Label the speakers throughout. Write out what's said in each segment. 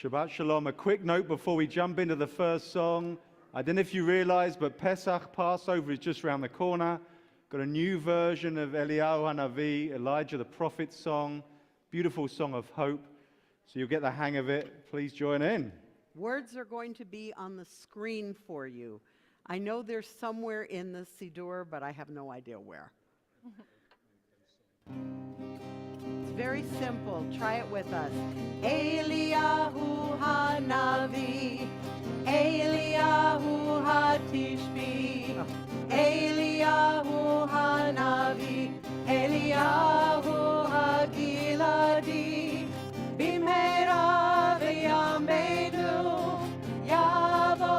Speaker 1: Shabbat Shalom. A quick note before we jump into the first song. I don't know if you realize, but Pesach, Passover, is just around the corner. Got a new version of Eliyahu Hanavi, Elijah the Prophet song. Beautiful song of hope. So you'll get the hang of it. Please join in.
Speaker 2: Words are going to be on the screen for you. I know they're somewhere in the Siddur, but I have no idea where. It's very simple. Try it with us. Eliyahu Hanavi, Eliyahu Hatishbi, Eliyahu Hanavi, Eliyahu Hagiladi, Bimera v'yameinu, Yavo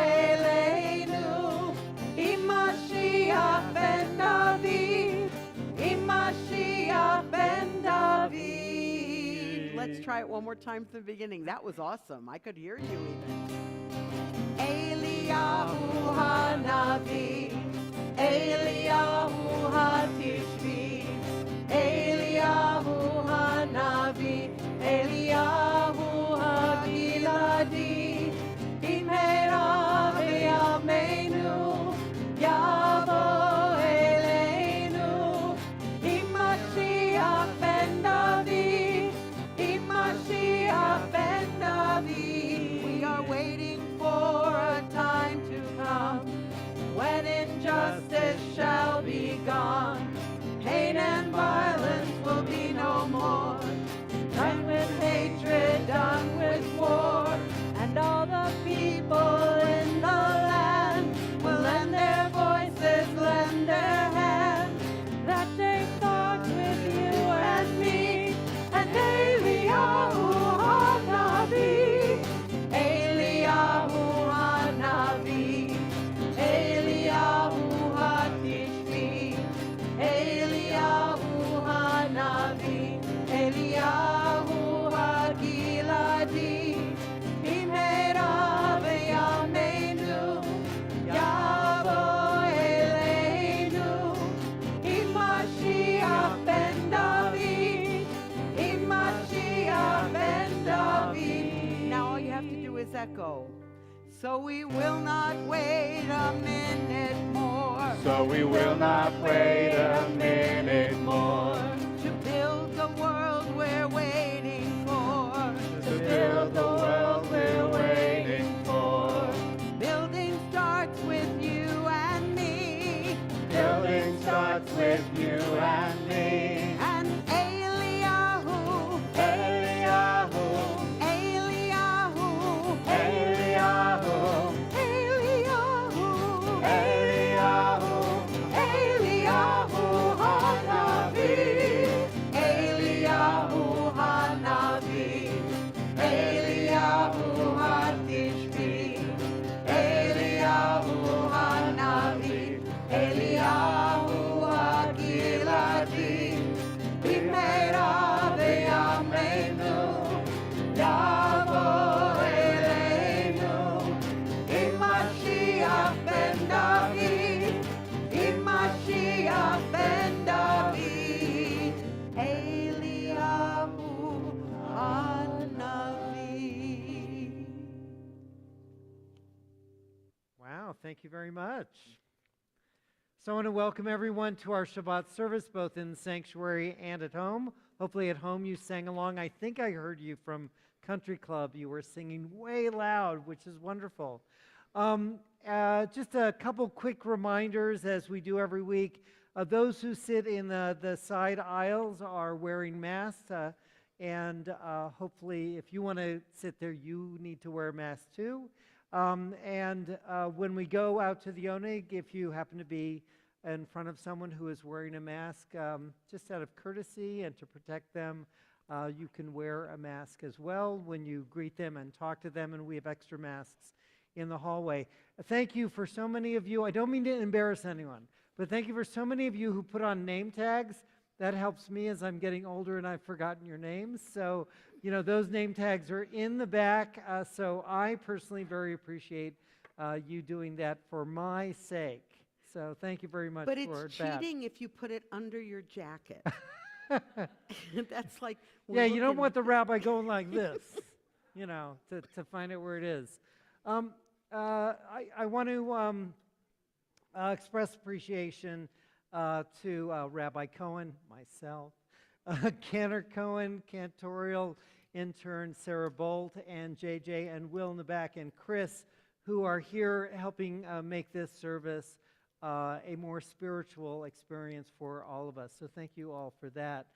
Speaker 2: Eleinu, Imashiach ben David, Imashiach ben David. Let's try it one more time from the beginning. That was awesome. I could hear you even. Eliyahu Hanavi, Eliyahu Hatishbi, Eliyahu Hanavi, Eliyahu Hagiladi, Bimera v'yameinu, Yavo Eleinu, Imashiach ben David, Imashiach ben David. We are waiting for a time to come when injustice shall be gone, hate and violence will be no more, done with hatred, done with war, and all the people in the land will lend their voices, lend their hands, that they start with you and me, and Eliyahu Hanavi, Eliyahu Hanavi, Eliyahu Hatishbi, Eliyahu Hanavi, Eliyahu Hagiladi, Bimera v'yameinu, Yavo Eleinu, Imashiach ben David, Imashiach ben David. Now all you have to do is echo. So we will not wait a minute more.
Speaker 1: So we will not wait a minute more.
Speaker 2: To build the world we're waiting for.
Speaker 1: To build the world we're waiting for.
Speaker 2: Building starts with you and me.
Speaker 1: Building starts with you and me.
Speaker 2: And Eliyahu,
Speaker 1: Eliyahu,
Speaker 2: Eliyahu,
Speaker 1: Eliyahu,
Speaker 2: Eliyahu,
Speaker 1: Eliyahu,
Speaker 2: Eliyahu Hanavi, Eliyahu Hanavi, Eliyahu Hatishbi, Eliyahu Hanavi, Eliyahu Hagiladi, Bimera v'yameinu, Yavo Eleinu, Imashiach ben David, Imashiach ben David, Eliyahu Hanavi.
Speaker 3: Wow, thank you very much. So I want to welcome everyone to our Shabbat service, both in the sanctuary and at home. Hopefully at home you sang along. I think I heard you from Country Club. You were singing way loud, which is wonderful. Just a couple quick reminders, as we do every week. Those who sit in the side aisles are wearing masks, and hopefully if you want to sit there, you need to wear a mask too. When we go out to the Oneg, if you happen to be in front of someone who is wearing a mask, just out of courtesy and to protect them, you can wear a mask as well when you greet them and talk to them, and we have extra masks in the hallway. Thank you for so many of you. I don't mean to embarrass anyone, but thank you for so many of you who put on name tags. That helps me as I'm getting older and I've forgotten your names. So, you know, those name tags are in the back. So I personally very appreciate you doing that for my sake. So thank you very much for that.
Speaker 2: But it's cheating if you put it under your jacket. That's like,
Speaker 3: yeah, you don't want the rabbi going like this. to find out where it is. I want to express appreciation to Rabbi Cohen, myself, Cantor Cohen, cantorial intern Sarah Bolt, and JJ and Will in the back, and Chris, who are here helping make this service a more spiritual experience for all of us. So thank you all for that.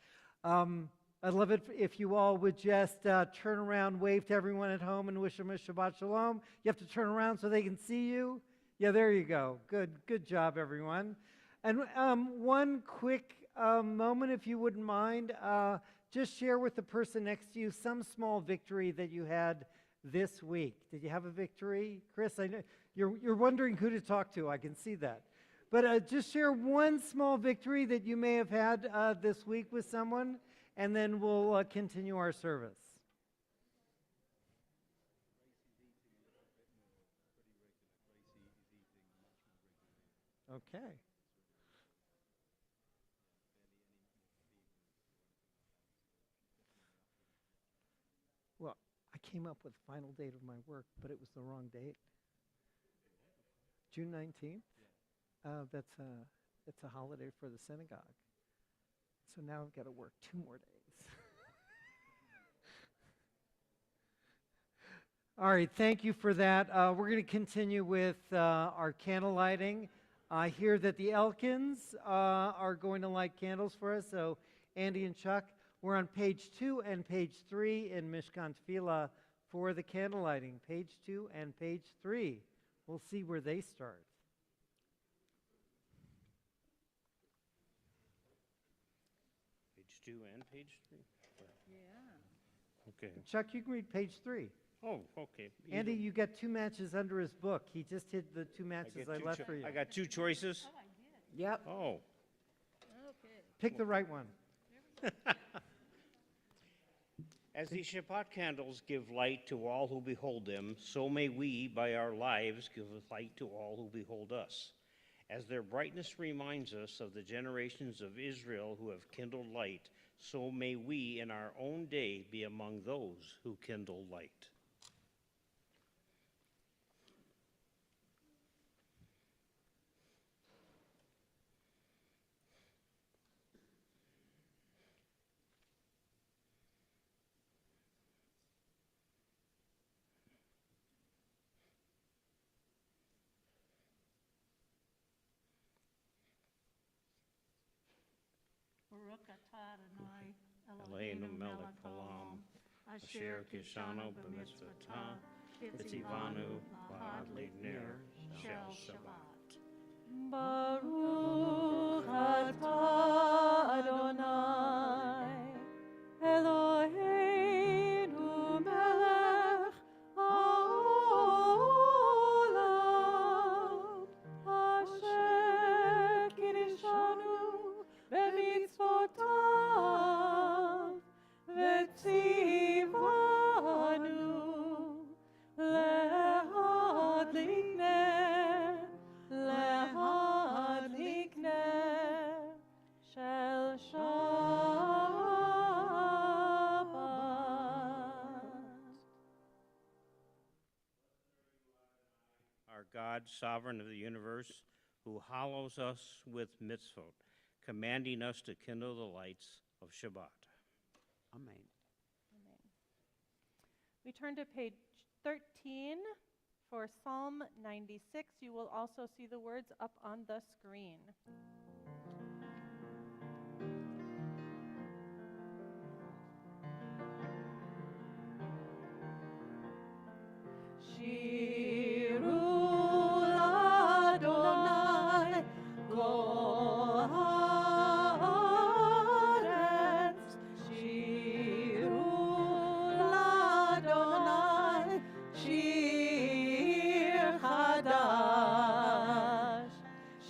Speaker 3: I'd love it if you all would just turn around, wave to everyone at home, and wish them a Shabbat Shalom. You have to turn around so they can see you. Yeah, there you go. Good job, everyone. And one quick moment, if you wouldn't mind, just share with the person next to you some small victory that you had this week. Did you have a victory? Chris, I know you're wondering who to talk to. I can see that. But just share one small victory that you may have had this week with someone, and then we'll continue our service. Okay. Well, I came up with the final date of my work, but it was the wrong date. June 19th? That's a holiday for the synagogue. So now I've got to work 2 more days. All right, thank you for that. We're going to continue with our candle lighting. I hear that the Elkins are going to light candles for us, so Andy and Chuck, we're on page 2 and page 3 in Mishkan Tefillah for the candle lighting. Page 2 and page 3. We'll see where they start.
Speaker 4: Page 2 and page 3?
Speaker 2: Yeah.
Speaker 4: Okay.
Speaker 3: Chuck, you can read page 3.
Speaker 4: Oh, okay.
Speaker 3: Andy, you got 2 matches under his book. He just hid the 2 matches I left for you.
Speaker 4: I got 2 choices?
Speaker 2: Oh, I did.
Speaker 3: Yep.
Speaker 4: Oh.
Speaker 2: Okay.
Speaker 3: Pick the right one.
Speaker 4: As the Shabbat candles give light to all who behold them, so may we, by our lives, give light to all who behold us. As their brightness reminds us of the generations of Israel who have kindled light, so may we in our own day be among those who kindle light.
Speaker 2: Baruch atah Adonai
Speaker 4: Eloheinu melech haolam, asher kishanu b'mitzvotah, v'tzivanu la'adlik ner shel Shabbat.
Speaker 2: Baruch atah Adonai Eloheinu melech haolam asher kiddushanu b'mitzvotav v'tzivanu le'adlik ner shel Shabbat.
Speaker 4: Our God, sovereign of the universe, who hallows us with mitzvot, commanding us to kindle the lights of Shabbat.
Speaker 3: Amen.
Speaker 5: We turn to page 13 for Psalm 96. You will also see the words up on the screen.
Speaker 2: Shiru Adonai kol haaretz. Shiru Adonai shir chadash.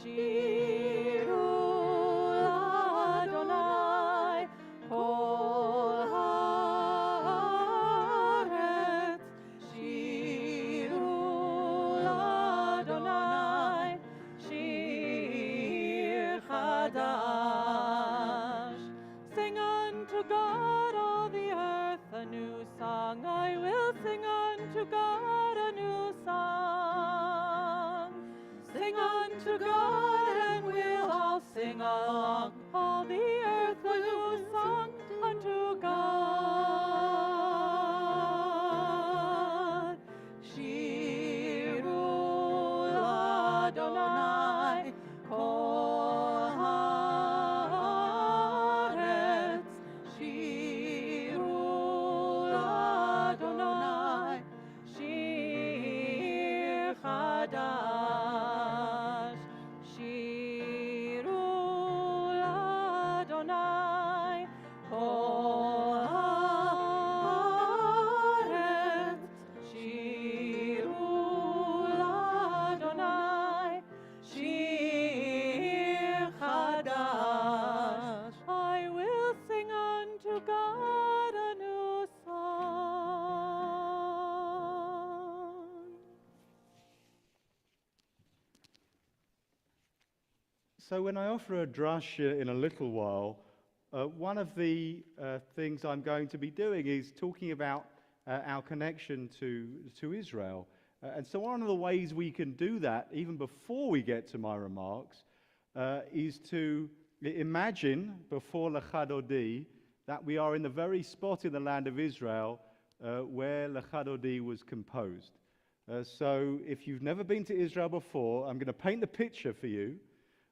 Speaker 2: Shiru
Speaker 5: unto God, all the earth, a new song. I will sing unto God a new song. Sing unto God, and we'll all sing along. All the earth a new song unto God. Shiru Adonai kol haaretz. Shiru Adonai shir chadash. Shiru Adonai kol haaretz. Shiru Adonai shir chadash. I will sing unto God a new song.
Speaker 1: So when I offer a drush in a little while, one of the things I'm going to be doing is talking about our connection to Israel. And so one of the ways we can do that, even before we get to my remarks, is to imagine before Lecha Dodi that we are in the very spot in the land of Israel where Lecha Dodi was composed. So if you've never been to Israel before, I'm going to paint the picture for you.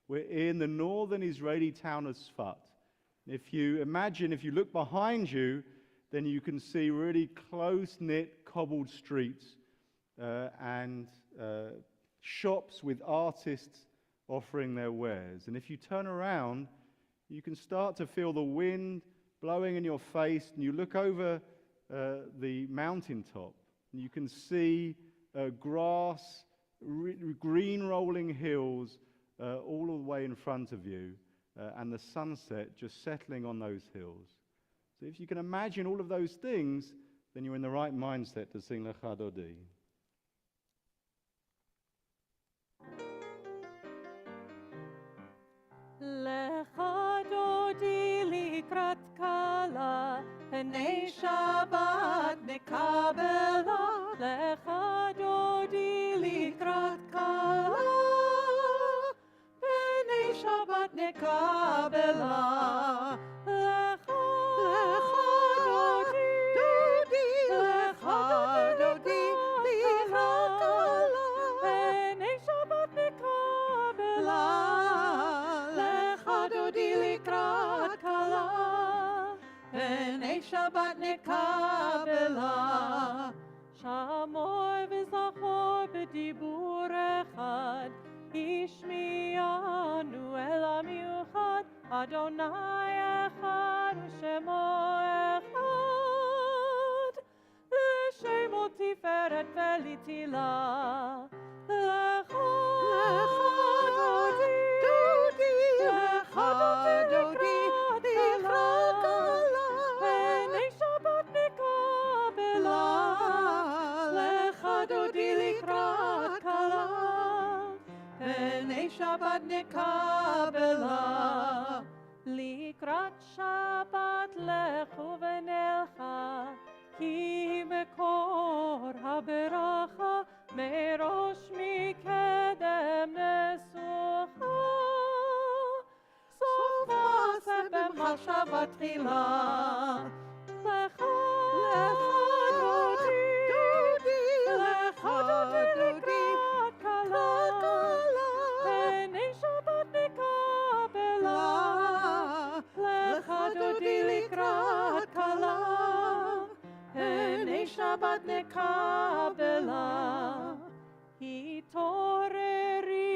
Speaker 1: We're in the northern Israeli town of Sfat. If you look behind you, then you can see really close-knit cobbled streets and shops with artists offering their wares. And if you turn around, you can start to feel the wind blowing in your face, and you look over the mountaintop, and you can see grass, green rolling hills all the way in front of you, and the sunset just settling on those hills. So if you can imagine all of those things, then you're in the right mindset to sing Lecha Dodi.
Speaker 5: Lecha Dodi likrat kala, Pnei Shabbat nekabela. Lecha Dodi likrat kala, Pnei Shabbat nekabela. Lecha Dodi, Lecha Dodi likrat kala, Pnei Shabbat nekabela. Likrat kala, Pnei Shabbat nekabela. Shamor v'zachor b'dibur echad, Ishmi'anu el hamiuchad. Adonai echad u'shemo echad, L'shemo tiferet v'litila. Lecha Dodi, Lecha Dodi likrat kala, Pnei Shabbat nekabela. Lecha Dodi likrat kala, Pnei Shabbat nekabela. Likrat Shabbat lechu v'nelcha, Ki mekor haberacha, Merosh mikedem nesucha. Sof ma'aseh b'machshava tchila. Lecha Dodi, Lecha Dodi likrat kala, Pnei Shabbat nekabela. Lecha Dodi likrat kala, Pnei Shabbat nekabela. Hitoreri,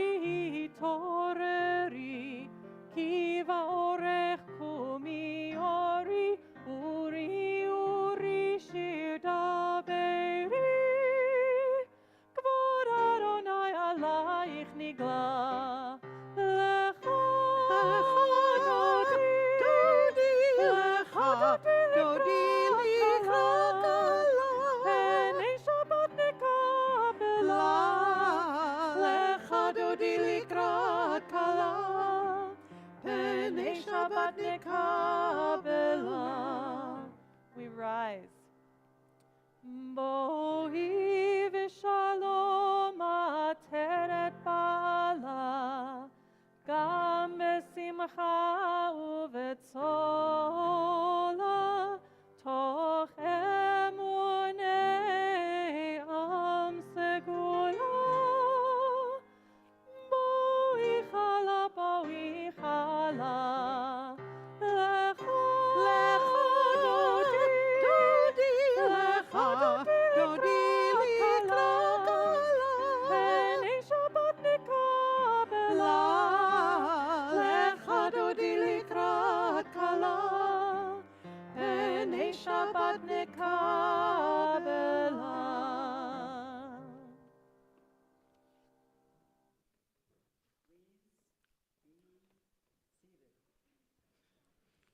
Speaker 5: ki va'orech kumi ori, uri shir daveri. Kvod Adonai alayich nigla. Lecha Dodi, Lecha Dodi likrat kala, Pnei Shabbat nekabela. Lecha Dodi likrat kala,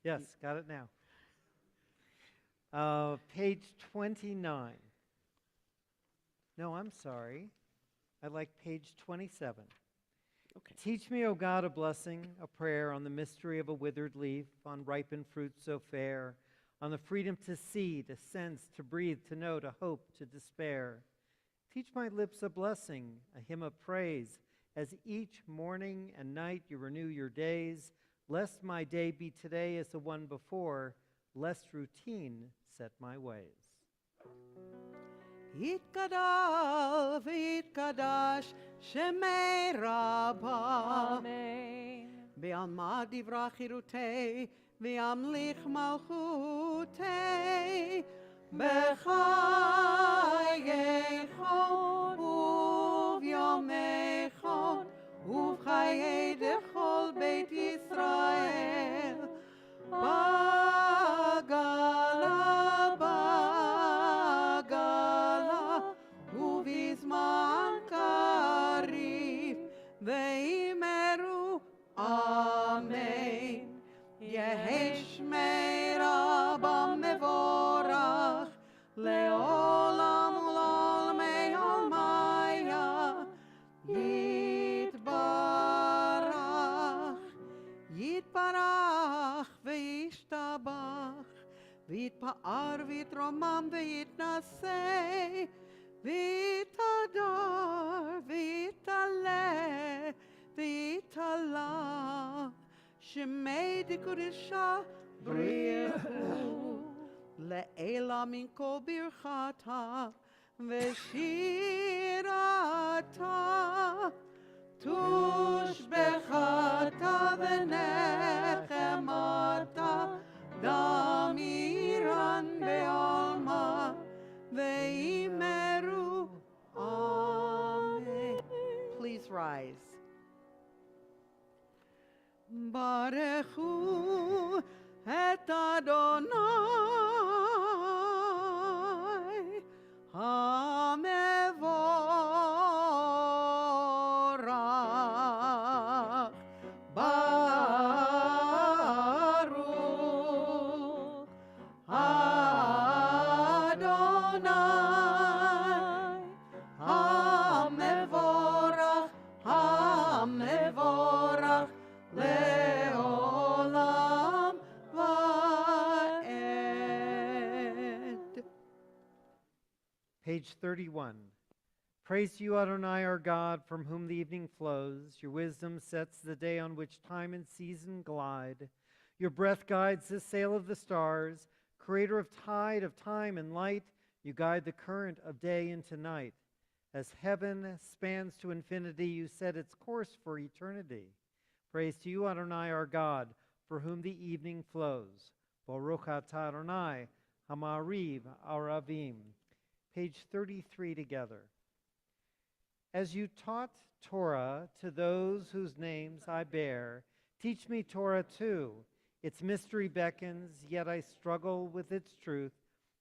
Speaker 3: Yes, got it now. Page 29. No, I'm sorry. I like page 27.
Speaker 6: Okay.
Speaker 3: Teach me, O God, a blessing, a prayer on the mystery of a withered leaf, on ripened fruit so fair, on the freedom to see, to sense, to breathe, to know, to hope, to despair. Teach my lips a blessing, a hymn of praise, as each morning and night you renew your days, lest my day be today as the one before, lest routine set my ways.
Speaker 2: יתגדל ויתקדש שמי רבה
Speaker 5: Amen.
Speaker 2: בעלמא דברה חירותי וימליך מלכותי בחייכון וביומכון ובחיי דכל בית ישראל בגלה בגלה ובזמן קריב ואמרו אמן יהי שמי רבם מבורך לעולם ולעולמי עולמיה יתברך יתברך וישתבח ויתפאר ויתרומם ויתנשא ויתהדר ויתעלה ויתעלה שמי דקדושה בריחו לעילה מן כל ברכתה ושירתה תושבחתה ונחמתה דמירן בעלמה ואמרו אמן. Please rise. ברכו את אדוני המבורך ברוך אדוני המבורך המבורך לעולם ועד.
Speaker 3: Page 31. Praise to you, Adonai, our God, from whom the evening flows. Your wisdom sets the day on which time and season glide. Your breath guides the sail of the stars. Creator of tide, of time and light, you guide the current of day into night. As heaven spans to infinity, you set its course for eternity. Praise to you, Adonai, our God, for whom the evening flows. Baruch atah Adonai, Hamariv Aravim. Page 33 together. As you taught Torah to those whose names I bear, teach me Torah too. Its mystery beckons, yet I struggle with its truth.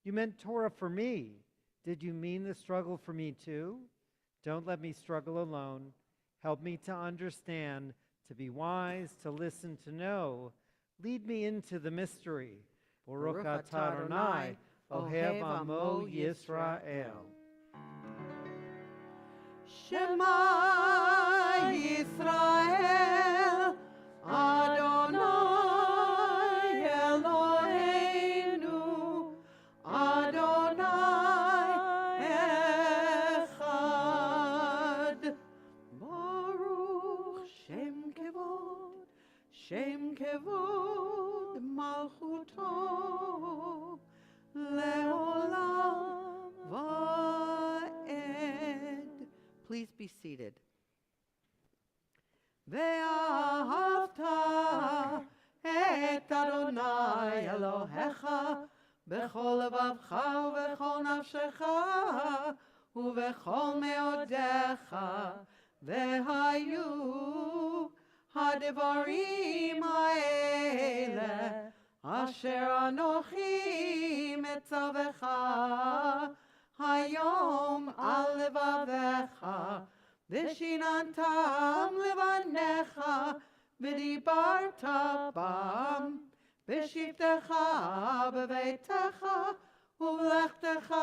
Speaker 3: You meant Torah for me. Did you mean the struggle for me too? Don't let me struggle alone. Help me to understand, to be wise, to listen, to know. Lead me into the mystery. Baruch atah Adonai, Ohev Amo Yisrael.
Speaker 2: Shema Yisrael Adonai Eloheinu Adonai Echad Baruch Shem Kevod Malchuto Leolam Va'ed. Please be seated. ואהבת את אדוני אלוהיך בכל לבבך ובכל נפשך ובכל מאודיך והיו הדברים האלה אשר אנוכי מצווך היום על לבביך ושיננתם לבניך ודיברת בם בשבתך בביתך ובלכתך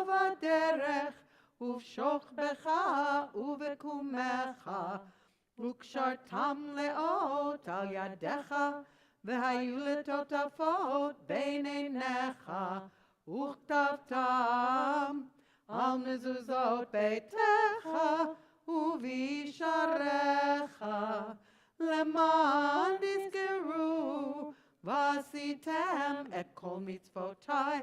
Speaker 2: בדרך ובשוכבך ובקומך וקשרתם לאות על ידיך והיו לטוטפות בין עיניך וכתבתם על מזוזות ביתך ובישעריך למען תזכרו ועשיתם את כל מצוותיי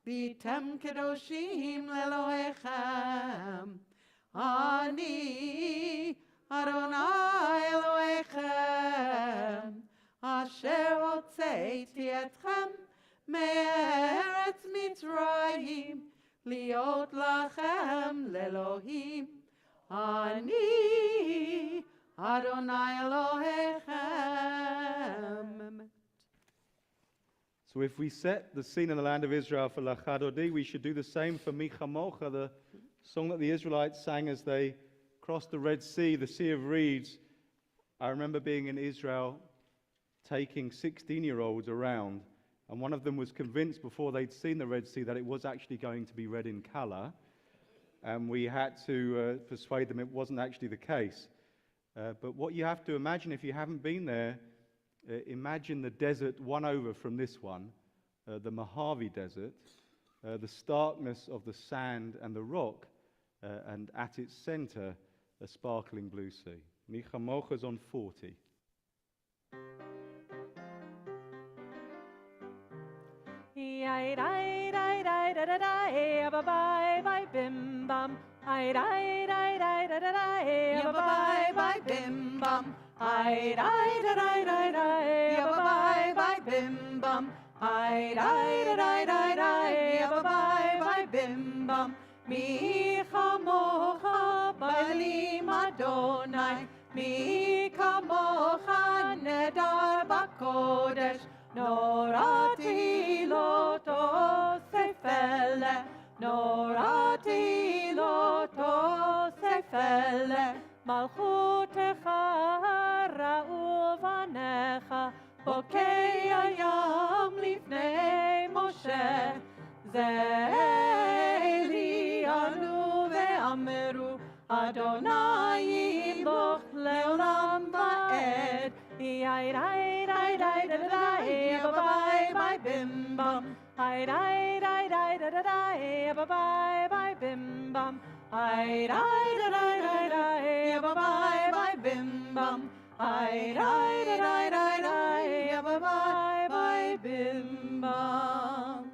Speaker 2: והייתם קדושים לאלוהיכם. אני אדוני אלוהיכם אשר הוצאתי אתכם מארץ מצרים להיות לכם לאלוהים. אני אדוני אלוהיכם.
Speaker 1: So if we set the scene in the land of Israel for Lachadodi, we should do the same for Micha Mocha, the song that the Israelites sang as they crossed the Red Sea, the Sea of Reeds. I remember being in Israel taking 16-year-olds around, and one of them was convinced before they'd seen the Red Sea that it was actually going to be red in color, and we had to persuade them it wasn't actually the case. But what you have to imagine if you haven't been there, imagine the desert one over from this one, the Mojave Desert, the starkness of the sand and the rock, and at its center, a sparkling blue sea. Micha Mocha's on 40.
Speaker 5: Bim bam, I bye bye bim bam, I bye bye bim bam, I bye bim bam. Mi chamocha b'elim Adonai, mi kamocha nedar b'kodesh, norati lo tosefele, norati lo tosefele, malchutecha ra'u vanecha, bokei hayam lifnei Moshe, Ze'eli anu ve'ameru, Adonai yimloch le'olam va'ed, bye bim bam, bye bye bim bam, bye bim bam, bye bim bam.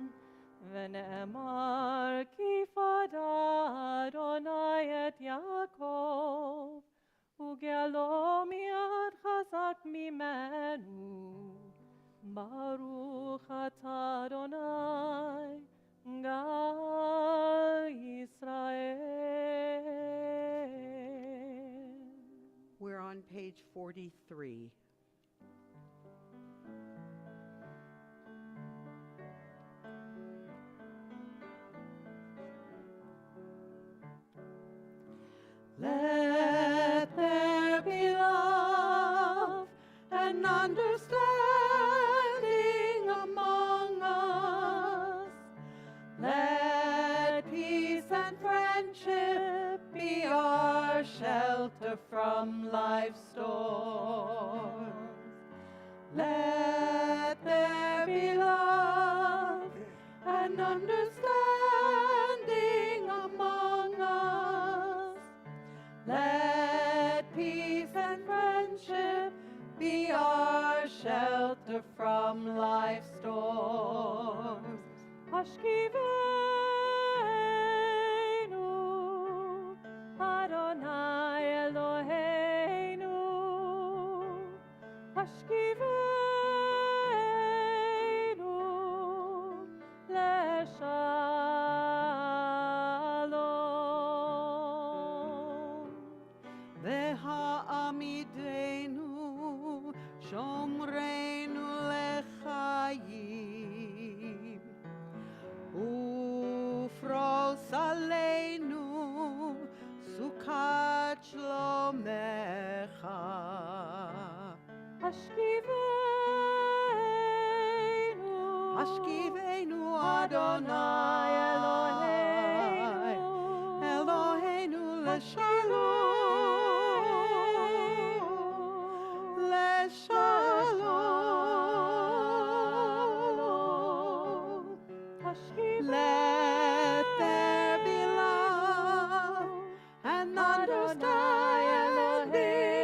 Speaker 5: ונאמר כי פדה אדוני את יעקב וגאלו מיד חזק ממנו. ברוך אתה אדוני גל ישראל.
Speaker 2: We're on page 43.
Speaker 5: Let there be love and understanding among us. Let peace and friendship be our shelter from life's storms. Let there be love and understanding among us. Let peace and friendship be our shelter from life's storms. Hashkivenu, Adonai Eloheinu. Hashkivenu, leshalom.
Speaker 2: Ve'ha'amidenu shomreinu lechayim ufros aleinu sukat shlomecha.
Speaker 5: Hashkivenu,
Speaker 2: Hashkivenu Adonai Eloheinu Leshalom. Let there be love and understanding among us.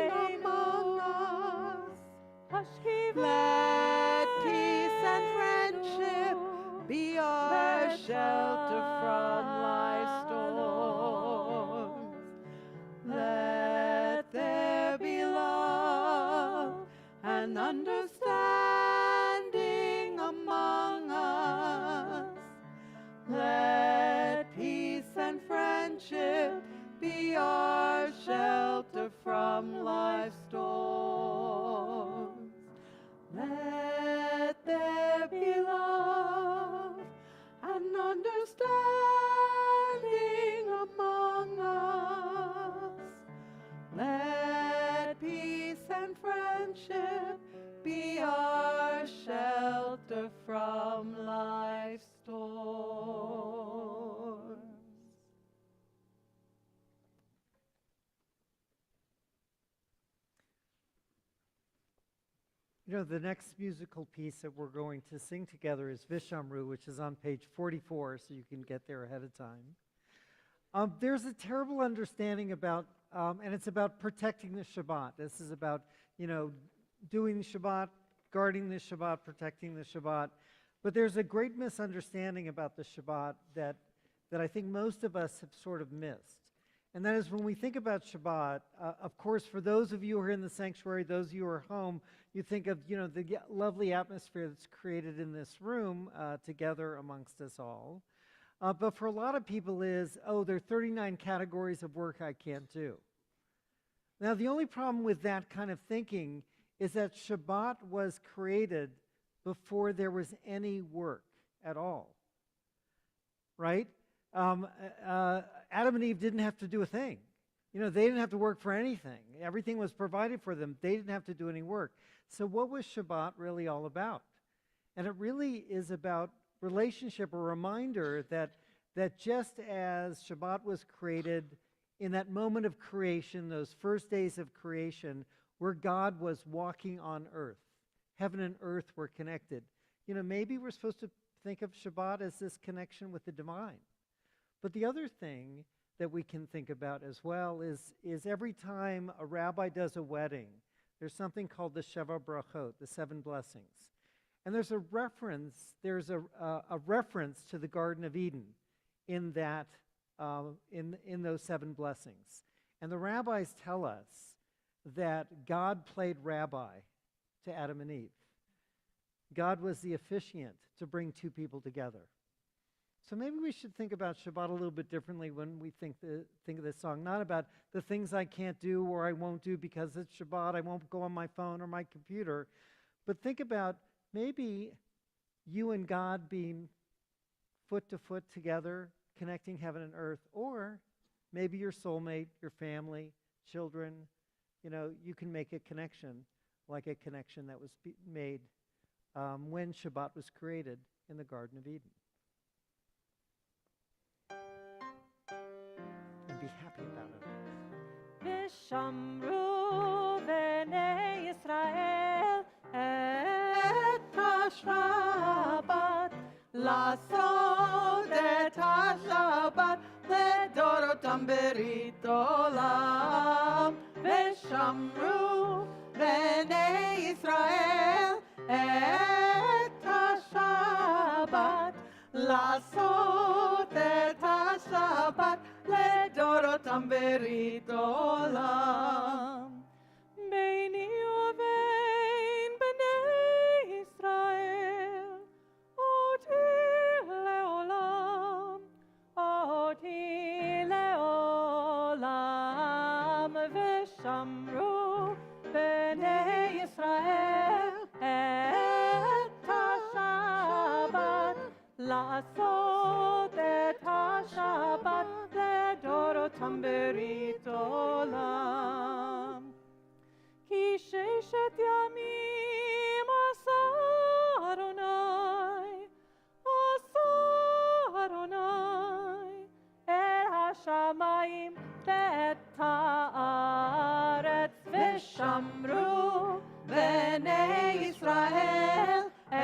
Speaker 2: Let peace and friendship be our shelter from life's storms. Let there be love and understanding among us. Let peace and friendship be our shelter from life's storms. Let there be love and understanding among us. Let peace and friendship be our shelter from life's storms.
Speaker 3: You know, the next musical piece that we're going to sing together is Vishamru, which is on page 44, so you can get there ahead of time. There's a terrible understanding about, and it's about protecting the Shabbat. This is about, you know, doing the Shabbat, guarding the Shabbat, protecting the Shabbat. But there's a great misunderstanding about the Shabbat that I think most of us have sort of missed. And that is when we think about Shabbat, of course, for those of you who are in the sanctuary, those of you who are home, you think of, you know, the lovely atmosphere that's created in this room together amongst us all. But for a lot of people is, oh, there are 39 categories of work I can't do. Now, the only problem with that kind of thinking is that Shabbat was created before there was any work at all, right? Adam and Eve didn't have to do a thing. You know, they didn't have to work for anything. Everything was provided for them. They didn't have to do any work. So what was Shabbat really all about? And it really is about relationship, a reminder that just as Shabbat was created in that moment of creation, those first days of creation, where God was walking on earth, heaven and earth were connected. You know, maybe we're supposed to think of Shabbat as this connection with the divine. But the other thing that we can think about as well is every time a rabbi does a wedding, there's something called the Sheva Brachot, the 7 blessings. And there's a reference to the Garden of Eden in that in those 7 blessings. And the rabbis tell us that God played rabbi to Adam and Eve. God was the officiant to bring 2 people together. So maybe we should think about Shabbat a little bit differently when we think of this song. Not about the things I can't do or I won't do because it's Shabbat, I won't go on my phone or my computer. But think about maybe you and God being foot to foot together, connecting heaven and earth. Or maybe your soulmate, your family, children, you know, you can make a connection like a connection that was made when Shabbat was created in the Garden of Eden. And be happy about it.
Speaker 5: Vishamru b'nei Yisrael
Speaker 2: Et HaShabbat, לעשות את השבת לדורותם ברית עולם. ושמרו בני ישראל את השבת, לעשות את השבת לדורותם ברית עולם.
Speaker 5: ביני ובין בני ישראל אותי לעולם, אותי לעולם. ושמרו בני ישראל את השבת, לעשות את השבת לדורותם ברית עולם. כי 6 ימים עשה אדוני
Speaker 2: ושמרו בני ישראל את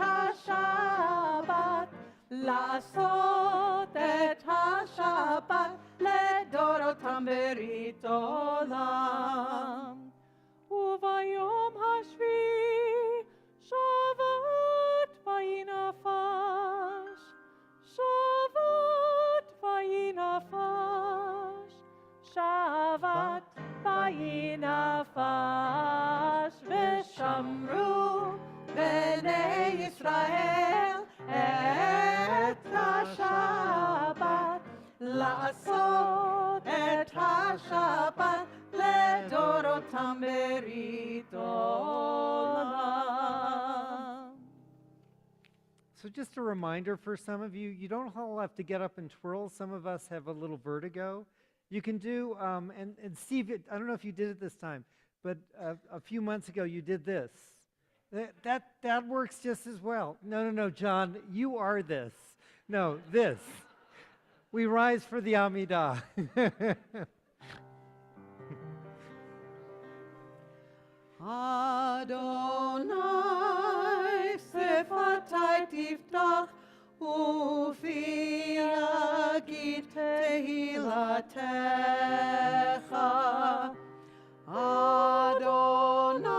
Speaker 2: השבת, לעשות את השבת לדורותם ברית עולם. וביום השביעי שבת ויהי נפש, שבת ויהי נפש, שבת ויהי נפש, ושמרו בני ישראל את השבת, לעשות את השבת לדורותם ברית עולם.
Speaker 3: So just a reminder for some of you, you don't all have to get up and twirl. Some of us have a little vertigo. You can do, and Steve, I don't know if you did it this time, but a few months ago you did this. That works just as well. No, John, you are this. No, this. We rise for the Amidah.
Speaker 2: Adonai שפתי תפתח ופי יגיד תהילתך. Adonai,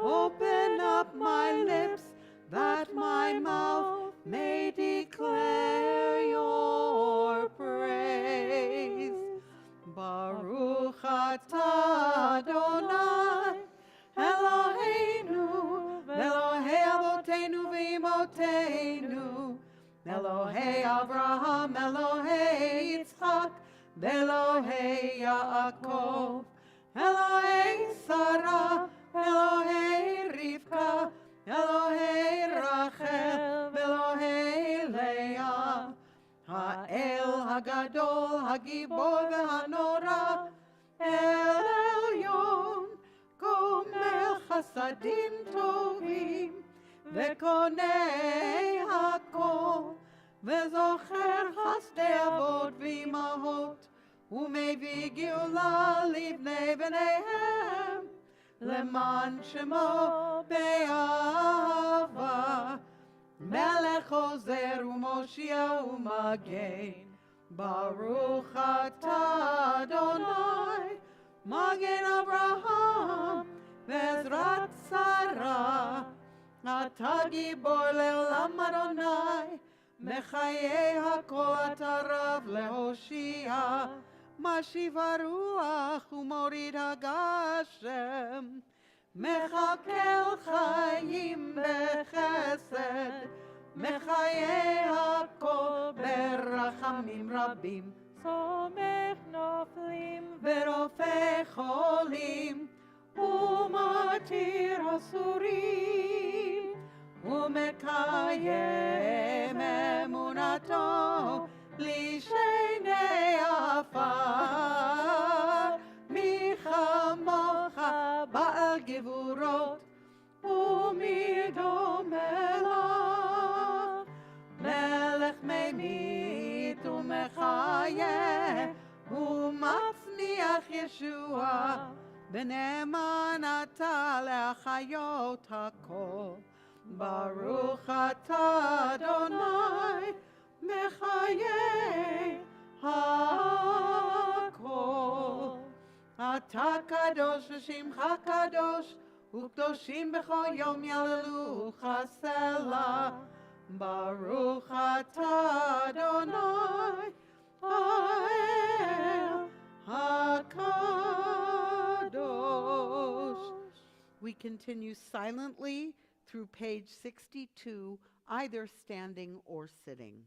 Speaker 2: open up my lips that my mouth may declare your praise. Baruch atah Adonai, Eloheinu, Elohei Avoteinu v'Imotenu, Elohei Avraham, Elohei Yitzchak, Elohei Yaakov, Elohei Sarah, Elohei Rivka, Elohei Rachel, Elohei Leah, Ha'el Hagadol, Hagibor v'Hanora, El Elyon, Gomel Chasadim Tovim, Vekonei Hakol, Vezocher Hasdei Avot v'Imahot, Umevii Geula Livnei Bneihem, Leman Shemo Be'ava, Melech Ozer u'Moshia u'Magen, Baruch atah Adonai, Magen Avraham, Ve'ezrat Sarah, Atah Gibor le'olam Adonai, Mechayei hakol atah Rav lehoshia, Mashiv haruach u'morid hagashem, Mechakel chayim bechesed, Mechayei hakol berachamim rabim,
Speaker 5: סומך נופלים
Speaker 2: ורופא חולים, ומתיר אסורים, ומקיים אמונתו לשני עפר. מי כמוך בעל גבורות, ומי דומה לך, מלך ממית ומחיה, ומצניח ישוע, בנאמן אתה להחיות הכל. ברוך אתה אדוני מחיי הכל. אתה קדוש ושמך קדוש, וקדושים בכל יום יעללוך סלה. ברוך אתה אדוני האל הקדוש. We continue silently through page 62, either standing or sitting.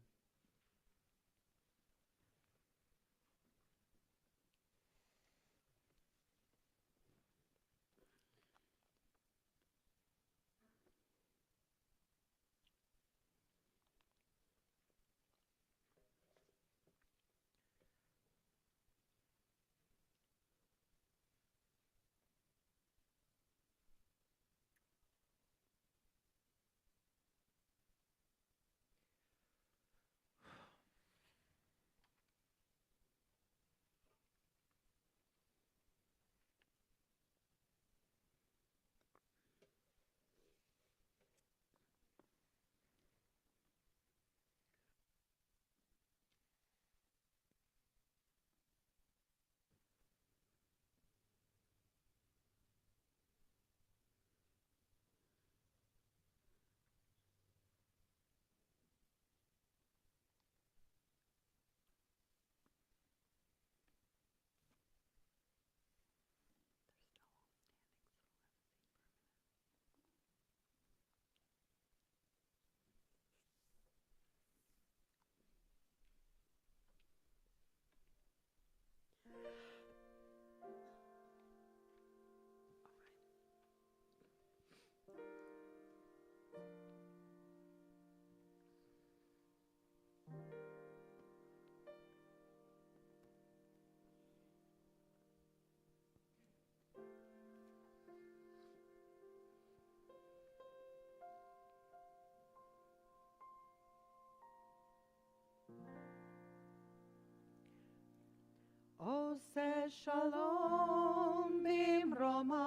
Speaker 2: עושה שלום במרומיו,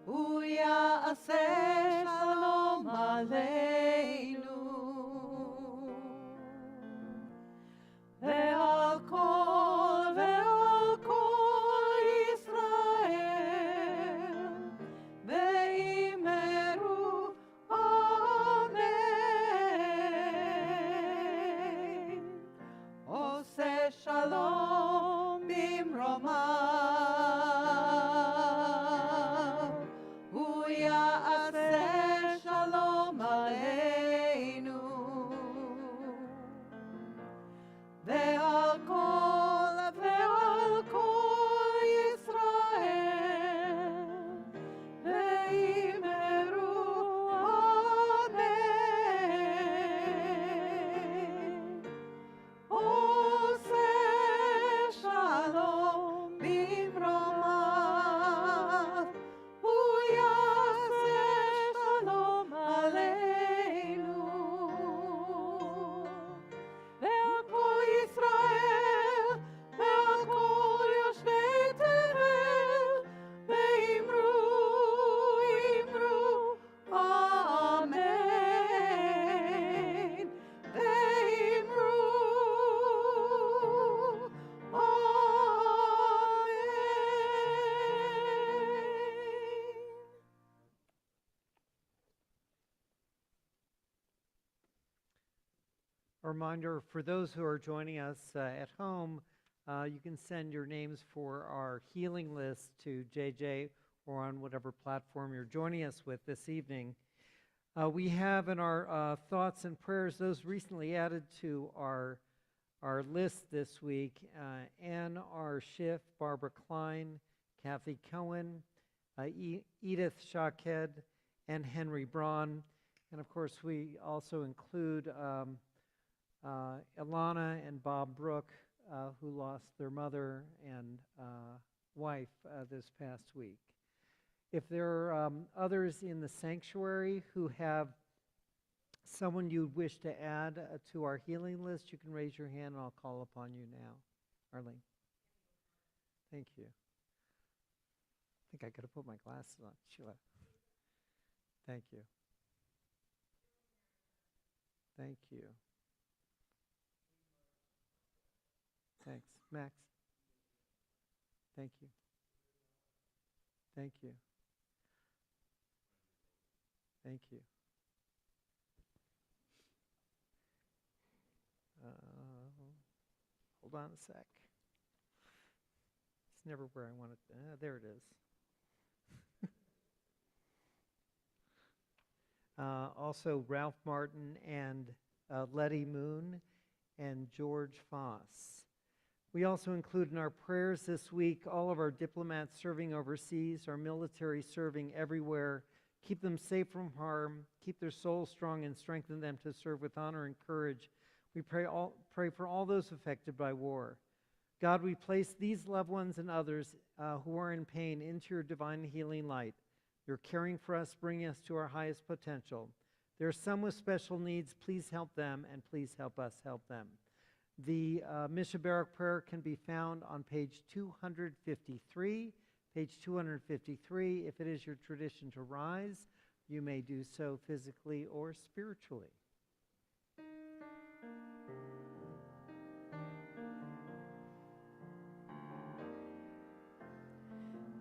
Speaker 2: הוא יעשה שלום עלינו, ועל כל ישראל, ואמרו אמן. עושה שלום במרומיו, הוא יעשה שלום עלינו, ועל כל ישראל, ואמרו אמן. עושה שלום במרומיו, הוא יעשה שלום עלינו, ועל כל ישראל, ועל כל יושבי תבל, ואמרו אמן, ואמרו amen.
Speaker 3: A reminder for those who are joining us at home, you can send your names for our healing list to JJ or on whatever platform you're joining us with this evening. We have in our thoughts and prayers those recently added to our list this week: Ann R. Schiff, Barbara Klein, Kathy Cohen, Edith Shaked, and Henry Braun. And of course, we also include Ilana and Bob Brook, who lost their mother and wife this past week. If there are others in the sanctuary who have someone you wish to add to our healing list, you can raise your hand and I'll call upon you now. Arlene. Thank you. I think I could have put my glasses on. Sheila. Thank you. Thank you. Thanks. Max. Thank you. Thank you. Thank you. Hold on a sec. It's never where I want it. There it is. Also Ralph Martin and Letty Moon and George Foss. We also include in our prayers this week all of our diplomats serving overseas, our military serving everywhere. Keep them safe from harm, keep their souls strong, and strengthen them to serve with honor and courage. We pray for all those affected by war. God, we place these loved ones and others who are in pain into your divine healing light. You're caring for us, bringing us to our highest potential. There are some with special needs. Please help them, and please help us help them. The Mishaberach prayer can be found on page 253. Page 253, if it is your tradition to rise, you may do so physically or spiritually.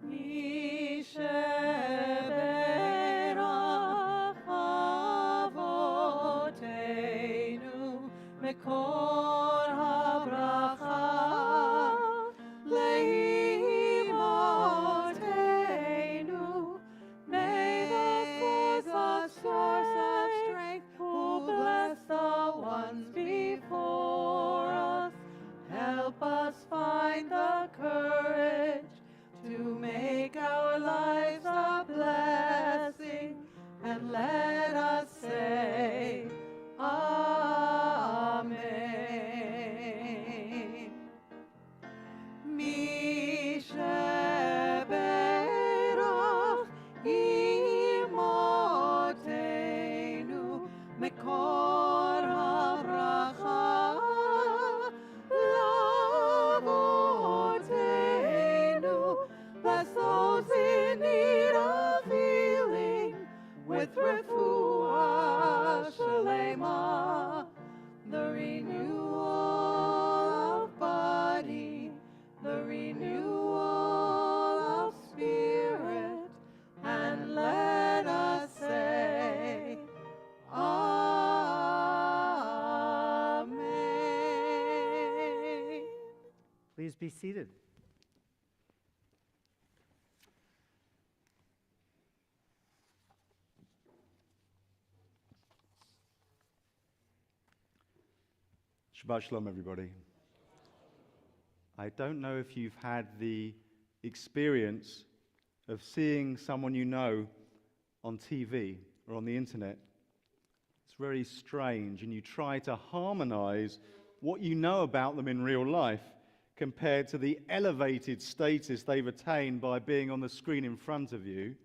Speaker 5: Mishaberach avotenu mekor habracha leimotenu. May the source of strength, who bless the ones before us, help us find the courage to make our lives a blessing, and let us say Amen. Mishaberach imotenu mekor habracha
Speaker 2: with refuah shalema, the renewal of body, the renewal of spirit, and let us say, Amen.
Speaker 3: Please be seated.
Speaker 1: Shabbat Shalom, everybody. I don't know if you've had the experience of seeing someone you know on TV or on the internet. It's very strange, and you try to harmonize what you know about them in real life compared to the elevated status they've attained by being on the screen in front of you.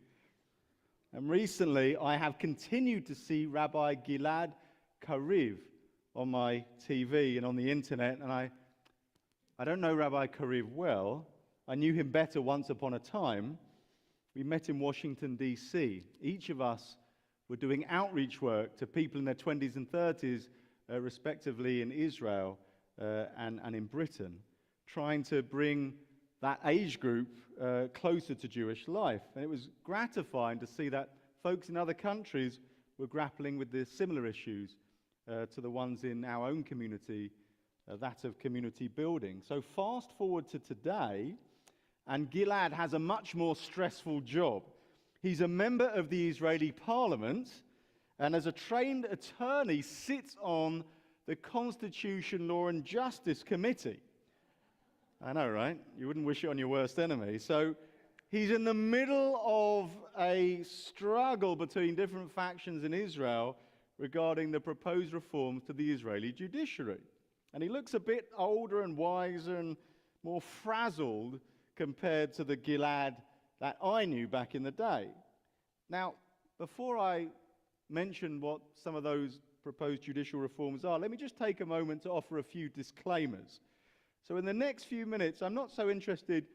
Speaker 1: And recently, I have continued to see Rabbi Gilad Kariv on my TV and on the internet, and I don't know Rabbi Kariv well. I knew him better once upon a time. We met in Washington, D.C. Each of us were doing outreach work to people in their 20s and 30s, respectively in Israel and in Britain, trying to bring that age group closer to Jewish life. And it was gratifying to see that folks in other countries were grappling with the similar issues to the ones in our own community, that of community building. So fast forward to today, and Gilad has a much more stressful job. He's a member of the Israeli parliament, and as a trained attorney, sits on the Constitution, Law and Justice Committee. I know, right? You wouldn't wish it on your worst enemy. So he's in the middle of a struggle between different factions in Israel regarding the proposed reforms to the Israeli judiciary. And he looks a bit older and wiser and more frazzled compared to the Gilad that I knew back in the day. Now, before I mention what some of those proposed judicial reforms are, let me just take a moment to offer a few disclaimers. So in the next few minutes, I'm not so interested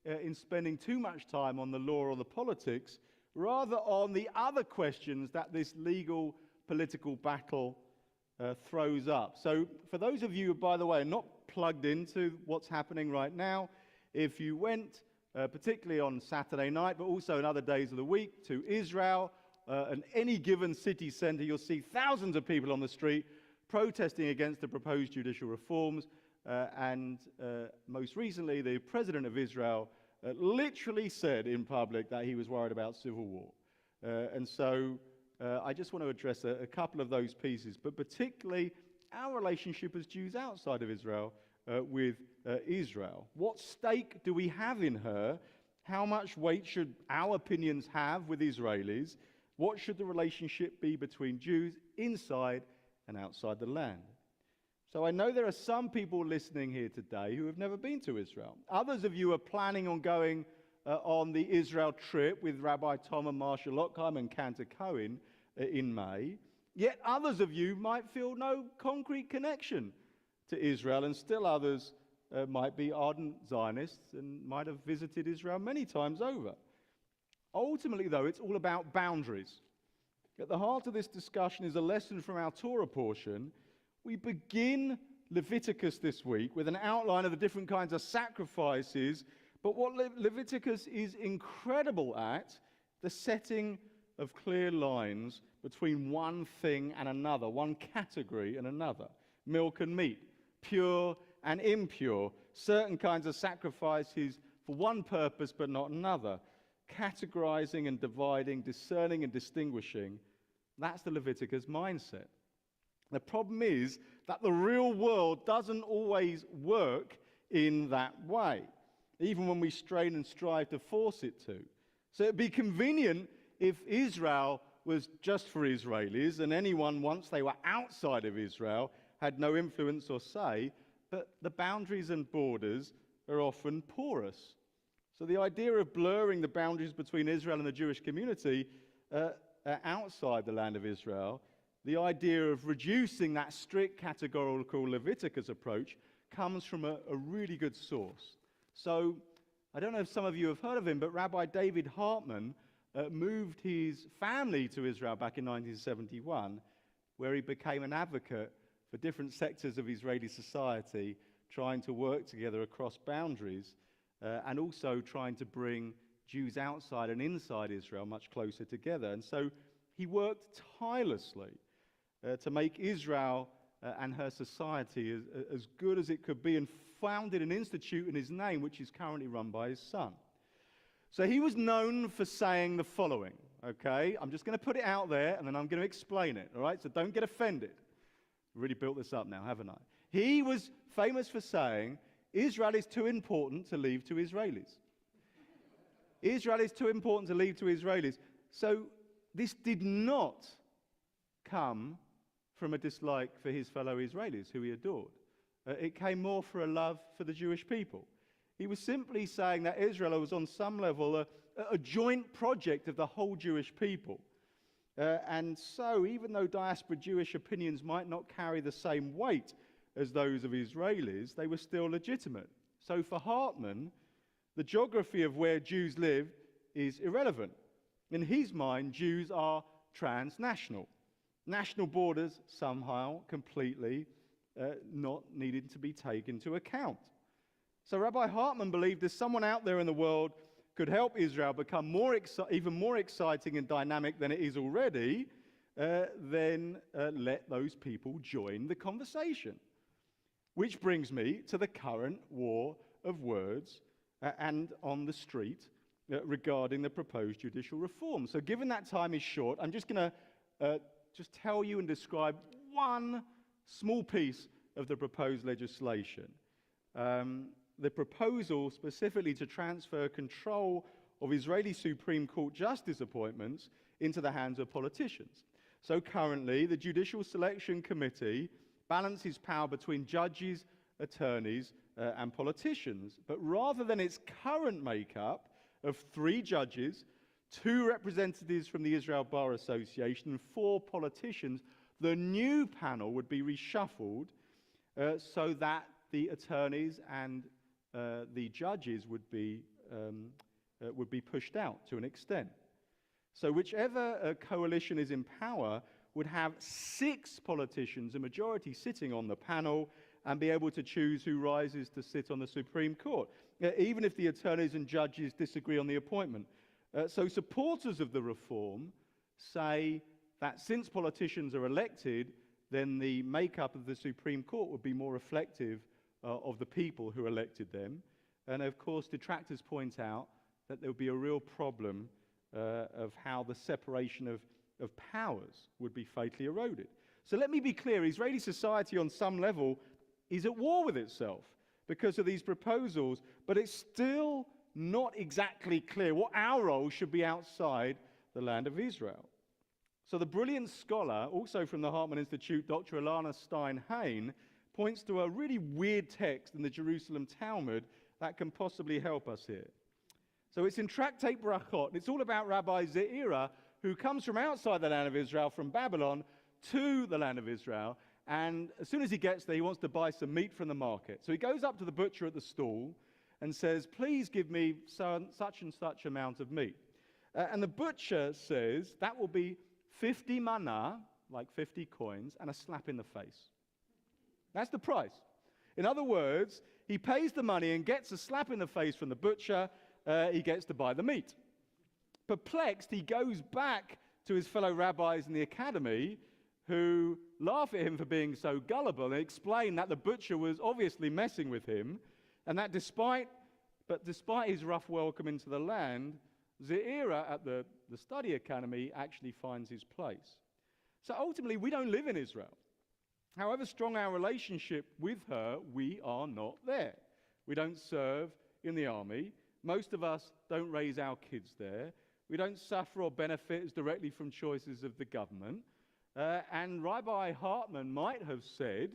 Speaker 1: in spending too much time on the law or the politics, rather on the other questions that this legal political battle throws up. So for those of you, by the way, not plugged into what's happening right now, if you went, particularly on Saturday night, but also in other days of the week, to Israel, and any given city center, you'll see thousands of people on the street protesting against the proposed judicial reforms. And most recently, the president of Israel literally said in public that he was worried about civil war. And so I just want to address a couple of those pieces, but particularly our relationship as Jews outside of Israel with Israel. What stake do we have in her? How much weight should our opinions have with Israelis? What should the relationship be between Jews inside and outside the land? So I know there are some people listening here today who have never been to Israel. Others of you are planning on going on the Israel trip with Rabbi Tom and Marsha Lockheim and Cantor Cohen in May. Yet others of you might feel no concrete connection to Israel, and still others might be ardent Zionists and might have visited Israel many times over. Ultimately, though, it's all about boundaries. At the heart of this discussion is a lesson from our Torah portion. We begin Leviticus this week with an outline of the different kinds of sacrifices, but what Leviticus is incredible at, the setting of clear lines between one thing and another, one category and another. Milk and meat, pure and impure, certain kinds of sacrifices for one purpose but not another. Categorizing and dividing, discerning and distinguishing, that's the Leviticus mindset. The problem is that the real world doesn't always work in that way, even when we strain and strive to force it to. So it'd be convenient if Israel was just for Israelis and anyone, once they were outside of Israel, had no influence or say, but the boundaries and borders are often porous. So the idea of blurring the boundaries between Israel and the Jewish community outside the land of Israel, the idea of reducing that strict categorical Leviticus approach comes from a really good source. So I don't know if some of you have heard of him, but Rabbi David Hartman moved his family to Israel back in 1971, where he became an advocate for different sectors of Israeli society, trying to work together across boundaries, and also trying to bring Jews outside and inside Israel much closer together. And so he worked tirelessly to make Israel and her society as good as it could be, and founded an institute in his name, which is currently run by his son. So he was known for saying the following, okay? I'm just going to put it out there, and then I'm going to explain it, all right? So don't get offended. Really built this up now, haven't I? He was famous for saying, Israel is too important to leave to Israelis. Israel is too important to leave to Israelis. So this did not come from a dislike for his fellow Israelis, who he adored. It came more for a love for the Jewish people. He was simply saying that Israel was on some level a joint project of the whole Jewish people. And so, even though diaspora Jewish opinions might not carry the same weight as those of Israelis, they were still legitimate. So for Hartman, the geography of where Jews live is irrelevant. In his mind, Jews are transnational. National borders somehow completely not needed to be taken into account. So Rabbi Hartman believed if someone out there in the world could help Israel become even more exciting and dynamic than it is already, then let those people join the conversation. Which brings me to the current war of words and on the street regarding the proposed judicial reform. So given that time is short, I'm just going to just tell you and describe one small piece of the proposed legislation. The proposal specifically to transfer control of Israeli Supreme Court justice appointments into the hands of politicians. So currently, the Judicial Selection Committee balances power between judges, attorneys, and politicians. But rather than its current makeup of 3 judges, 2 representatives from the Israel Bar Association, and 4 politicians, the new panel would be reshuffled so that the attorneys and the judges would be pushed out to an extent. So whichever coalition is in power would have 6 politicians, a majority, sitting on the panel and be able to choose who rises to sit on the Supreme Court, even if the attorneys and judges disagree on the appointment. So supporters of the reform say that since politicians are elected, then the makeup of the Supreme Court would be more reflective of the people who elected them. And of course, detractors point out that there would be a real problem of how the separation of powers would be fatally eroded. So let me be clear, Israeli society on some level is at war with itself because of these proposals, but it's still not exactly clear what our role should be outside the land of Israel. So the brilliant scholar, also from the Hartman Institute, Dr. Ilana Stein-Hain, points to a really weird text in the Jerusalem Talmud that can possibly help us here. So it's in Tractate Brachot, and it's all about Rabbi Ze'ira, who comes from outside the land of Israel, from Babylon, to the land of Israel, and as soon as he gets there, he wants to buy some meat from the market. So he goes up to the butcher at the stall and says, please give me such and such amount of meat. And the butcher says, that will be 50 manna, like 50 coins, and a slap in the face. That's the price. In other words, he pays the money and gets a slap in the face from the butcher. He gets to buy the meat. Perplexed, he goes back to his fellow rabbis in the academy, who laugh at him for being so gullible, and explain that the butcher was obviously messing with him, and that despite his rough welcome into the land, Ze'ira at the study academy actually finds his place. So ultimately, we don't live in Israel. However strong our relationship with her, we are not there. We don't serve in the army. Most of us don't raise our kids there. We don't suffer or benefit directly from choices of the government. And Rabbi Hartman might have said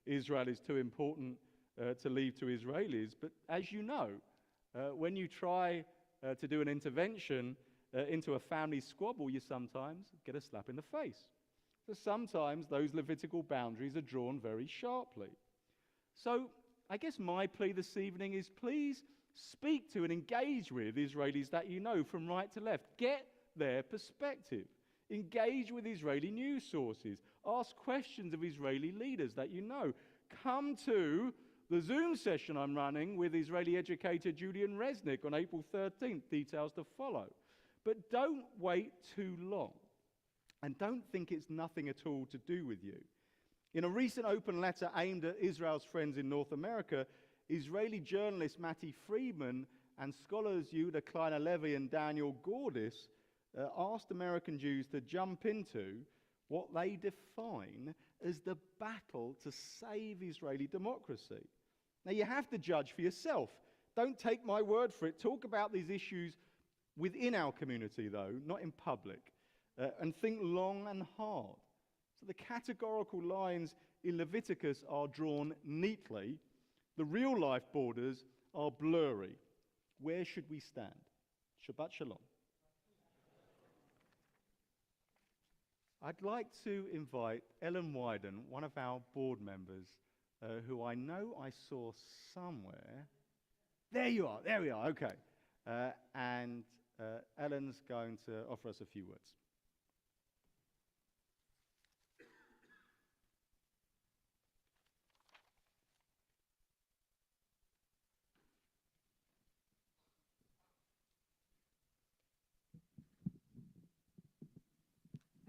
Speaker 1: Israel is too important to leave to Israelis. But as you know, when you try to do an intervention into a family squabble, you sometimes get a slap in the face. So sometimes those Levitical boundaries are drawn very sharply. So I guess my plea this evening is, please speak to and engage with Israelis that you know from right to left. Get their perspective. Engage with Israeli news sources. Ask questions of Israeli leaders that you know. Come to the Zoom session I'm running with Israeli educator Julian Resnick on April 13th. Details to follow. But don't wait too long. And don't think it's nothing at all to do with you. In a recent open letter aimed at Israel's friends in North America, Israeli journalist Matti Friedman and scholars Yehuda Kleiner-Levy and Daniel Gordis asked American Jews to jump into what they define as the battle to save Israeli democracy. Now, you have to judge for yourself. Don't take my word for it. Talk about these issues within our community, though, not in public. And think long and hard. So the categorical lines in Leviticus are drawn neatly. The real-life borders are blurry. Where should we stand? Shabbat Shalom. I'd like to invite Ellen Wyden, one of our board members, who I know I saw somewhere. There you are. There we are. Okay. And Ellen's going to offer us a few words.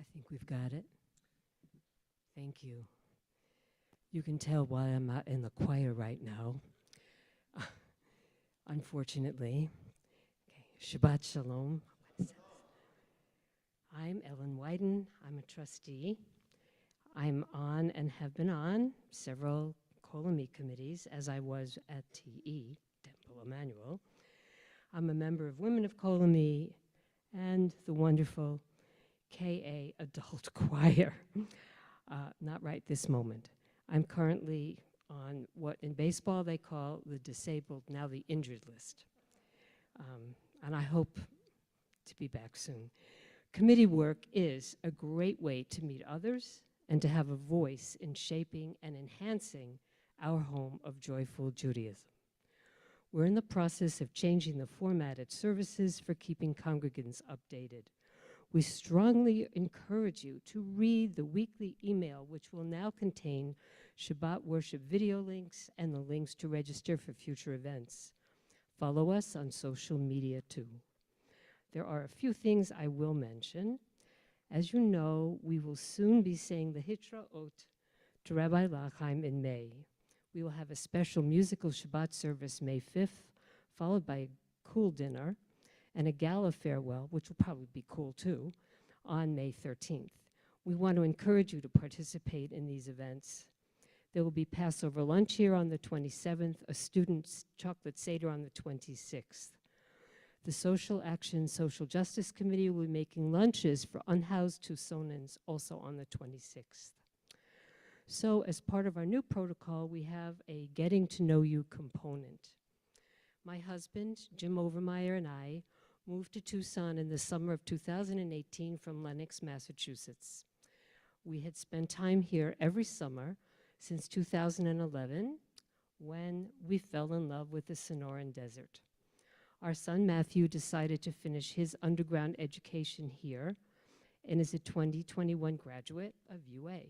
Speaker 6: I think we've got it. Thank you. You can tell why I'm not in the choir right now. Unfortunately. Okay. Shabbat Shalom. I'm Ellen Wyden. I'm a trustee. I'm on and have been on several Kolomi committees, as I was at TE, Temple Emmanuel. I'm a member of Women of Kolomi and the wonderful KA Adult Choir. Not right this moment. I'm currently on what in baseball they call the disabled, now the injured list. And I hope to be back soon. Committee work is a great way to meet others and to have a voice in shaping and enhancing our home of joyful Judaism. We're in the process of changing the formatted services for keeping congregants updated. We strongly encourage you to read the weekly email, which will now contain Shabbat worship video links and the links to register for future events. Follow us on social media too. There are a few things I will mention. As you know, we will soon be saying the Hitraot to Rabbi Lachheim in May. We will have a special musical Shabbat service May 5th, followed by a cool dinner, and a gala farewell, which will probably be cool too, on May 13th. We want to encourage you to participate in these events. There will be Passover lunch here on the 27th, a student's chocolate Seder on the 26th. The Social Action Social Justice Committee will be making lunches for unhoused Tucsonans also on the 26th. So as part of our new protocol, we have a getting to know you component. My husband, Jim Overmeyer, and I moved to Tucson in the summer of 2018 from Lenox, Massachusetts. We had spent time here every summer since 2011 when we fell in love with the Sonoran Desert. Our son Matthew decided to finish his underground education here and is a 2021 graduate of UA.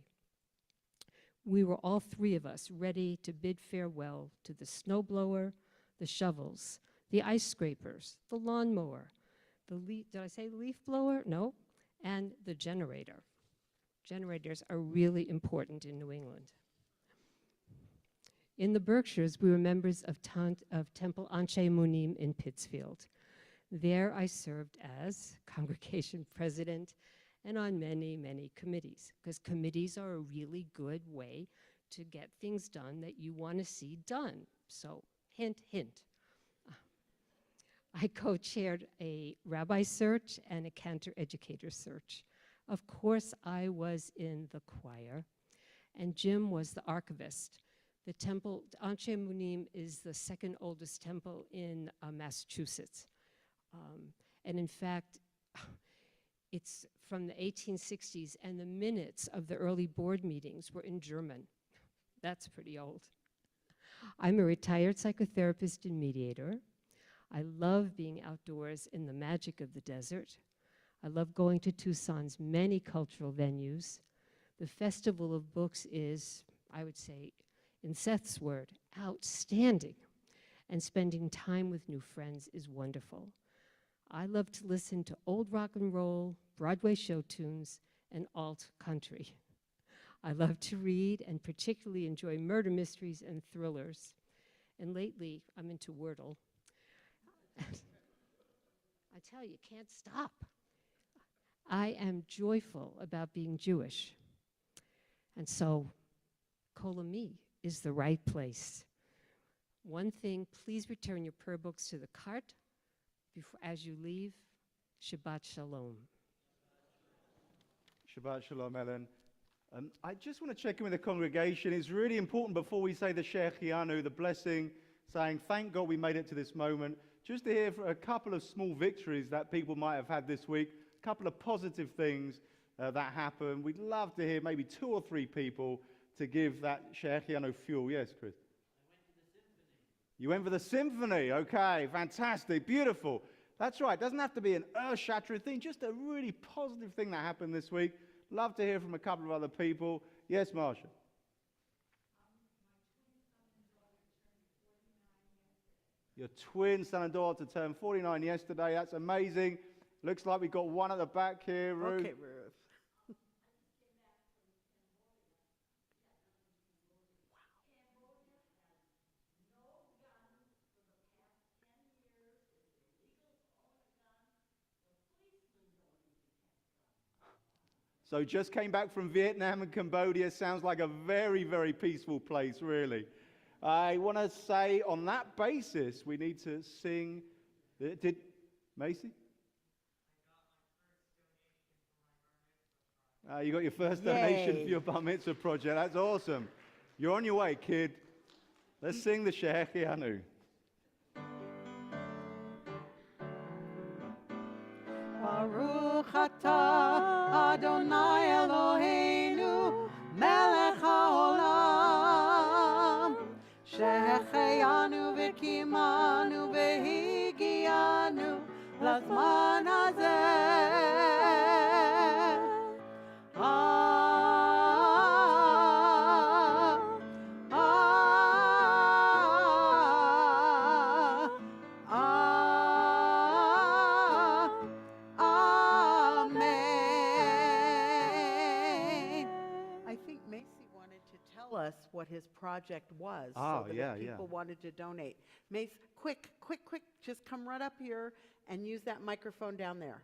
Speaker 6: We were all three of us ready to bid farewell to the snowblower, the shovels, the ice scrapers, the lawnmower, did I say leaf blower? No, and the generator. Generators are really important in New England. In the Berkshires, we were members of Temple Anshe Munim in Pittsfield. There I served as congregation president and on many, many committees, because committees are a really good way to get things done that you want to see done. So, hint, hint. I co-chaired a rabbi search and a cantor educator search. Of course, I was in the choir, and Jim was the archivist. The temple, Anshe Munim, is the second oldest temple in Massachusetts. And in fact, it's from the 1860s, and the minutes of the early board meetings were in German. That's pretty old. I'm a retired psychotherapist and mediator. I love being outdoors in the magic of the desert. I love going to Tucson's many cultural venues. The Festival of Books is, I would say, in Seth's word, outstanding. And spending time with new friends is wonderful. I love to listen to old rock and roll, Broadway show tunes, and alt country. I love to read and particularly enjoy murder mysteries and thrillers. And lately, I'm into Wordle. I tell you, can't stop. I am joyful about being Jewish. And so, Kolami is the right place. One thing, please return your prayer books to the cart as you leave. Shabbat Shalom.
Speaker 1: Shabbat Shalom, Ellen. I just want to check in with the congregation. It's really important before we say the Shechianu, the blessing, saying, thank God we made it to this moment, just to hear a couple of small victories that people might have had this week, a couple of positive things that happened. We'd love to hear maybe 2 or 3 people to give that Shechianu fuel. Yes, Chris? You went for the symphony. Okay, fantastic, beautiful. That's right. It doesn't have to be an earth-shattering thing, just a really positive thing that happened this week. Love to hear from a couple of other people. Yes, Marsha? Your twin son and daughter turned 49 yesterday. That's amazing. Looks like we've got one at the back here, Ruth.
Speaker 2: Okay, Ruth.
Speaker 1: So just came back from Vietnam and Cambodia. Sounds like a very, very peaceful place, really. I want to say on that basis, we need to sing. Did Macy? You got your first donation
Speaker 2: Yay.
Speaker 1: for your Bar Mitzvah project. That's awesome. You're on your way, kid. Let's sing the Shechianu.
Speaker 2: Baruch atah Adonai Eloheinu melech haolam שהחיינו וקיימנו והגיענו לזמן הזה. What his project was, so that if people wanted to donate. Mace, quick, just come right up here and use that microphone down there.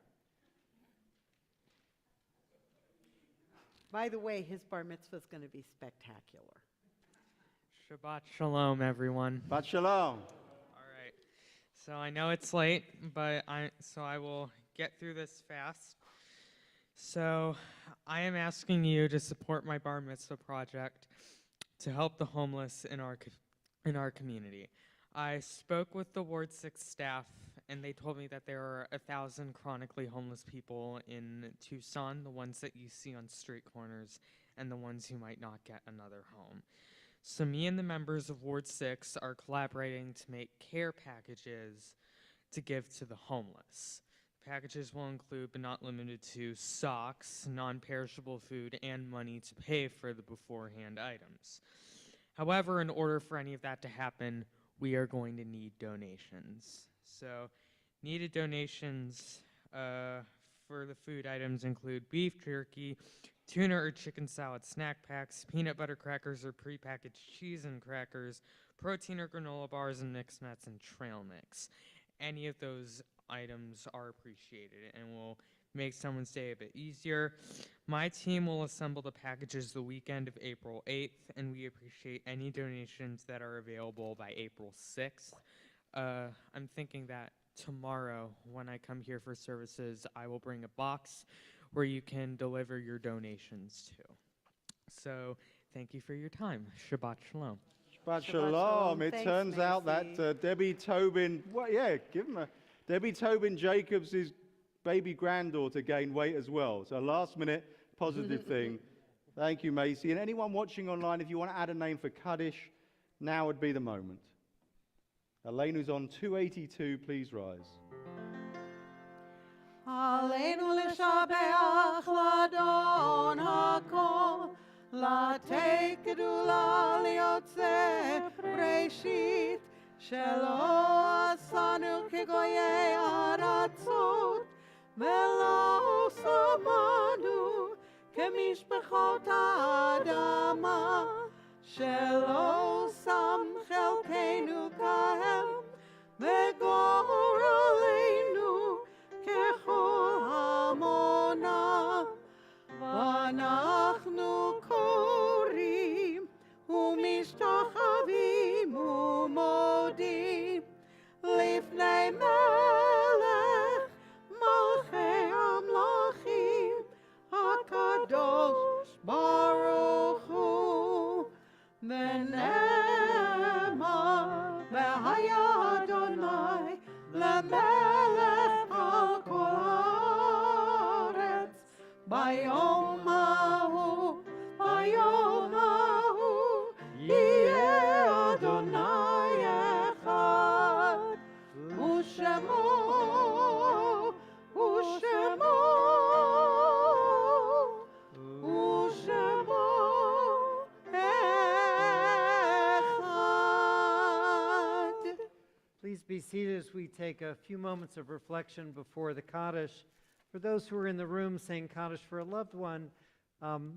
Speaker 2: By the way, his bar mitzvah is going to be spectacular.
Speaker 7: Shabbat Shalom, everyone.
Speaker 1: Shabbat Shalom.
Speaker 7: All right. So I know it's late, but I will get through this fast. So I am asking you to support my bar mitzvah project to help the homeless in our community. I spoke with the Ward 6 staff, and they told me that there are 1,000 chronically homeless people in Tucson, the ones that you see on street corners, and the ones who might not get another home. So me and the members of Ward 6 are collaborating to make care packages to give to the homeless. Packages will include, but not limited to, socks, non-perishable food, and money to pay for the beforehand items. However, in order for any of that to happen, we are going to need donations. So, needed donations for the food items include beef jerky, tuna or chicken salad snack packs, peanut butter crackers or prepackaged cheese and crackers, protein or granola bars and mixed nuts, and trail mix. Any of those items are appreciated and will make someone's day a bit easier. My team will assemble the packages the weekend of April 8th, and we appreciate any donations that are available by April 6th. I'm thinking that tomorrow, when I come here for services, I will bring a box where you can deliver your donations to. So, thank you for your time. Shabbat Shalom.
Speaker 1: Shabbat
Speaker 2: Shabbat
Speaker 1: Shalom.
Speaker 2: Shalom.
Speaker 1: It
Speaker 2: Thanks,
Speaker 1: turns out
Speaker 2: Macy.
Speaker 1: that Debbie Tobin, give him a. Debbie Tobin Jacobs' baby granddaughter gained weight as well. So last minute positive thing. Thank you, Macy. And anyone watching online, if you want to add a name for Kaddish, now would be the moment. Elaine, who's on 282, please rise.
Speaker 2: עלינו לשבח לאדון הכל, לתת גדולה ליוצא בראשית, שלא עשנו כגויי ארצות, ולא שמנו כמשפחות האדמה, שלא שם חלקנו כהם, וגורלנו ככל המונם. ואנחנו קוראים ומשתחווים ומודים לפני מלך מלכי המלכים הקדוש ברוך הוא. ונאמר והיה אדוני למלך על כל הארץ ביום ההוא, ביום ההוא יהיה אדוני אחד, ושמו אחד.
Speaker 3: Please be seated as we take a few moments of reflection before the Kaddish. For those who are in the room saying Kaddish for a loved one,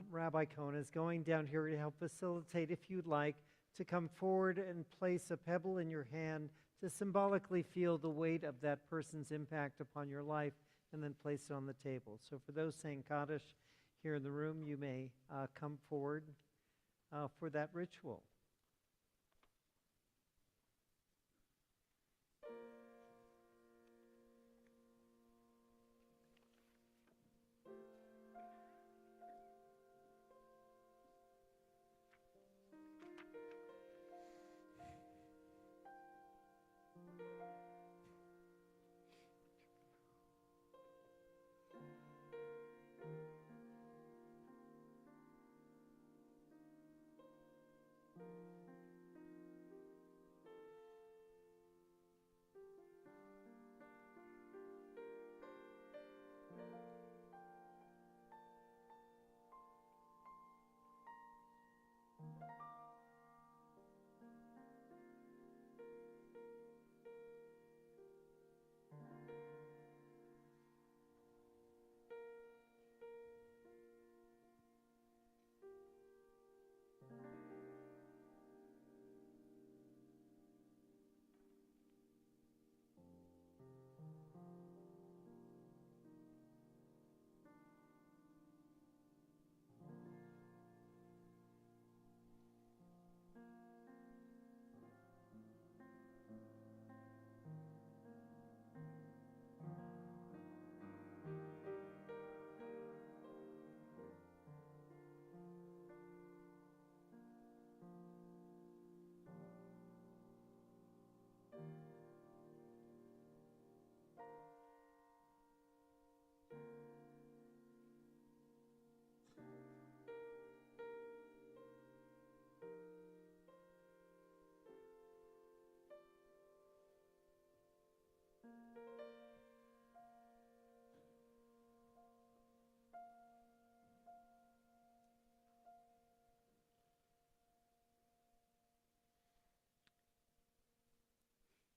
Speaker 3: Rabbi Cohen is going down here to help facilitate, if you'd like, to come forward and place a pebble in your hand to symbolically feel the weight of that person's impact upon your life and then place it on the table. So for those saying Kaddish here in the room, you may come forward for that ritual.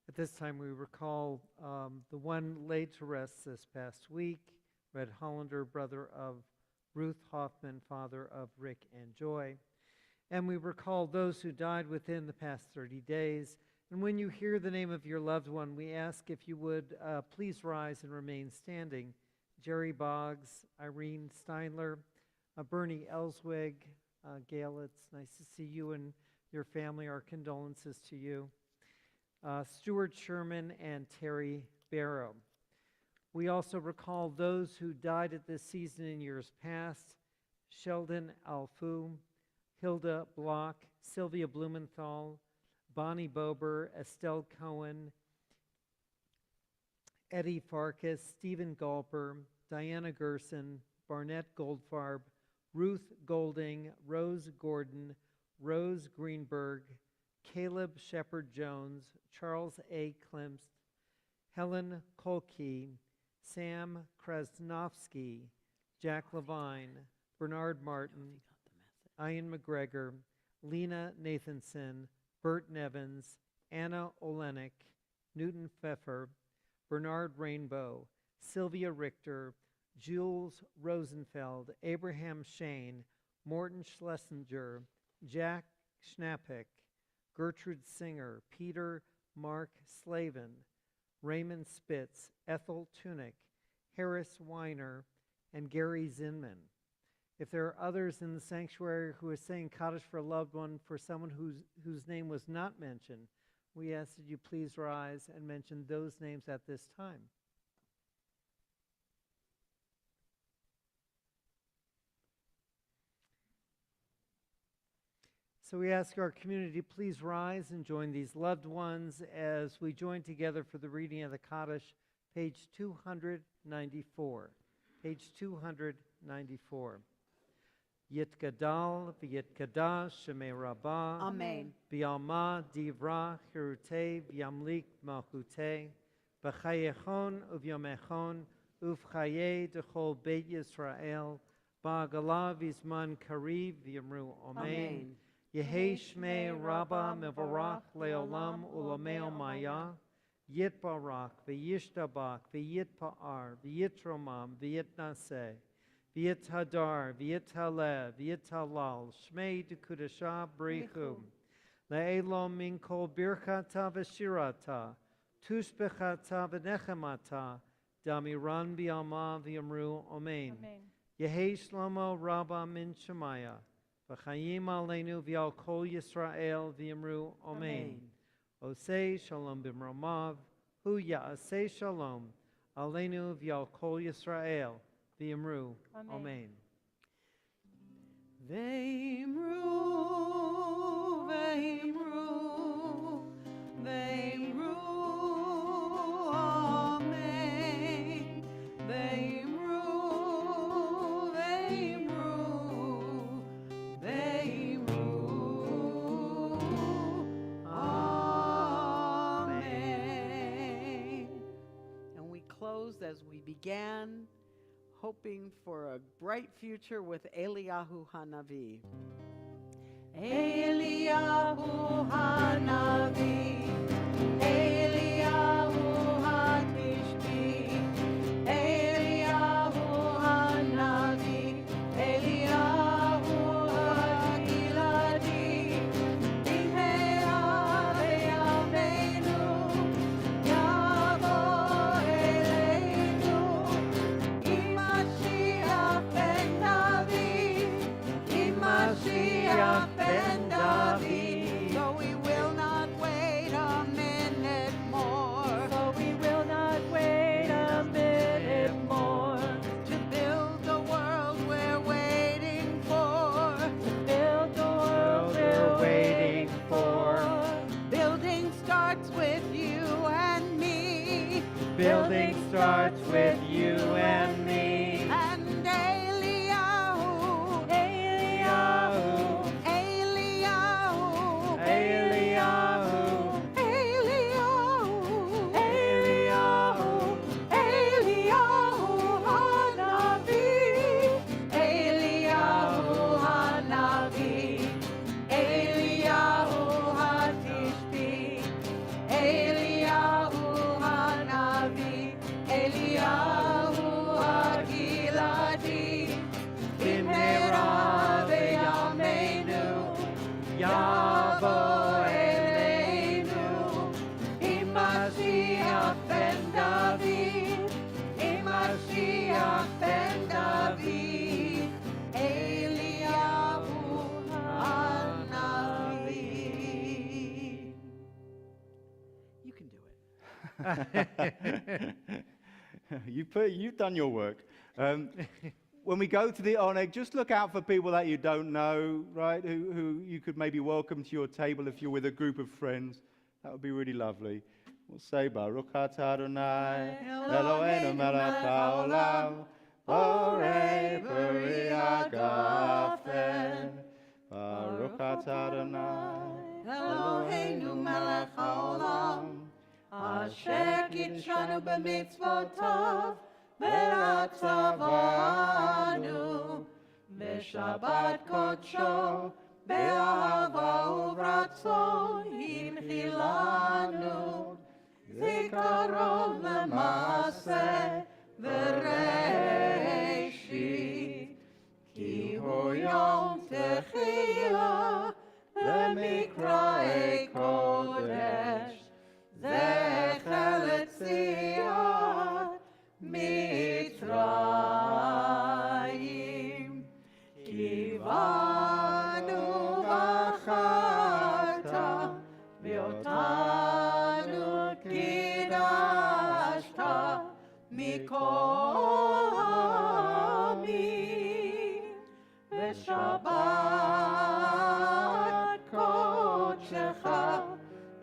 Speaker 3: At this time, we recall the one laid to rest this past week, Red Hollander, brother of Ruth Hoffman, father of Rick and Joy. And we recall those who died within the past 30 days. And when you hear the name of your loved one, we ask if you would please rise and remain standing. Jerry Boggs, Irene Steinler, Bernie Elswig, Gail, it's nice to see you and your family. Our condolences to you. Stuart Sherman and Terry Barrow. We also recall those who died at this season in years past: Sheldon Alfu, Hilda Block, Sylvia Blumenthal, Bonnie Bober, Estelle Cohen, Eddie Farkas, Stephen Galper, Diana Gerson, Barnett Goldfarb, Ruth Golding, Rose Gordon, Rose Greenberg, Caleb Shepard Jones, Charles A. Klimst, Helen Kolke, Sam Krasnovsky, Jack Levine, Bernard Martin, Ian McGregor, Lena Nathanson, Bert Nevins, Anna Olenek, Newton Pfeffer, Bernard Rainbow, Sylvia Richter, Jules Rosenfeld, Abraham Shane, Morton Schlesinger, Jack Schnappek, Gertrude Singer, Peter Mark Slavin, Raymond Spitz, Ethel Tunick, Harris Weiner, and Gary Zinman. If there are others in the sanctuary who are saying Kaddish for a loved one for someone whose name was not mentioned, we ask that you please rise and mention those names at this time. So we ask our community, please rise and join these loved ones as we join together for the reading of the Kaddish, page 294. Page 294. Yitgadal v'yitkadash shemei rabbah.
Speaker 2: Amen.
Speaker 3: B'alma divra chirutei v'yamlik malchutei. B'chayechon uvyomechon uvchaye dechol beit Yisrael. Ba'agala v'zman kariv v'yamru amen. Yehei shmei rabbah mevarach leolam ulameo maya. Yitbarach v'yishtabach v'yitpa'ar v'yitromam v'yitnaseh. V'yit hadar, v'yit haleh, v'yit halal, shmei dekudasha brichum. Le'elom min kol birchata v'shirata, tushbechata v'nechemata, damiran b'alma v'yamru amen. Yehei shlomo rabba min shemaya, v'chayim aleinu v'al kol Yisrael v'yamru amen. Osei shalom b'mromav, hu ya'asei shalom, aleinu v'al kol Yisrael. V'yamru, amen.
Speaker 2: V'yamru, v'yamru, v'yamru, amen. V'yamru, v'yamru, v'yamru, amen. And we close as we began, hoping for a bright future with Eliyahu Hanavi. Eliyahu Hanavi, Eliyahu Hatishbi, Eliyahu Hanavi, Eliyahu Hagiladi, Bimea Ve'yameinu, Yavo Eleinu, Mashiach ben David, Mashiach ben David. So we will not wait a minute more. So we will not wait a minute more. To build the world we're waiting for. To build the world we're waiting for. Building starts with you and me. Building starts with you and me. And Eliyahu, Eliyahu, Eliyahu, Eliyahu, Eliyahu, Eliyahu, Eliyahu Hanavi, Eliyahu Hanavi, Eliyahu Hatishbi, Eliyahu Hanavi, Eliyahu Hagiladi, Bimera ve'yameinu, Yavo eleinu, Mashiach ben David, Mashiach ben David, Eliyahu Hanavi. You can do it.
Speaker 1: You've done your work. When we go to the Oneg, just look out for people that you don't know, right? Who you could maybe welcome to your table if you're with a group of friends. That would be really lovely. We'll say Baruch atah Adonai, Eloheinu melech haolam, borei peri hagafen. Baruch atah Adonai,
Speaker 2: Eloheinu melech haolam, asher kitshanu b'mitzvotav, ורצבנו בשבת קודשו באהבה וברצון הנחילנו זיכרון למעשה וראשית כי הוא יום תחילה למקראי קודש זכר לציון מצרים כי בנו בחרת ואותנו קידשת מכל העמים ושבת קודשך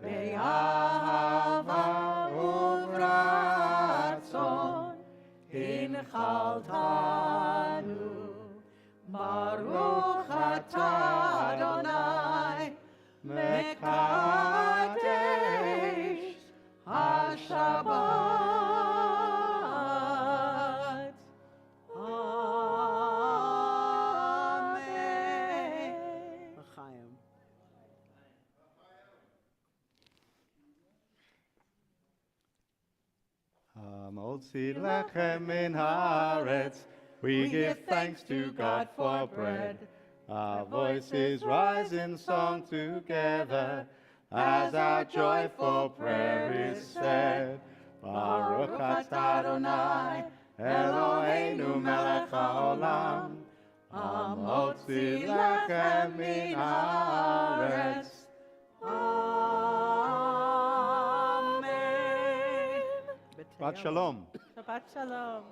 Speaker 2: באהבה וברצון הנחלתנו ברוך אתה אדוני מקדש השבת אמן. לחיים.
Speaker 1: Motzi lechem min haaretz, we give thanks to God for bread. Our voices rise in song together, as our joyful prayer is said. Baruch atah Adonai, Eloheinu melech haolam, Motzi lechem min haaretz.
Speaker 2: Amen.
Speaker 1: Shabbat Shalom.
Speaker 5: Shabbat Shalom.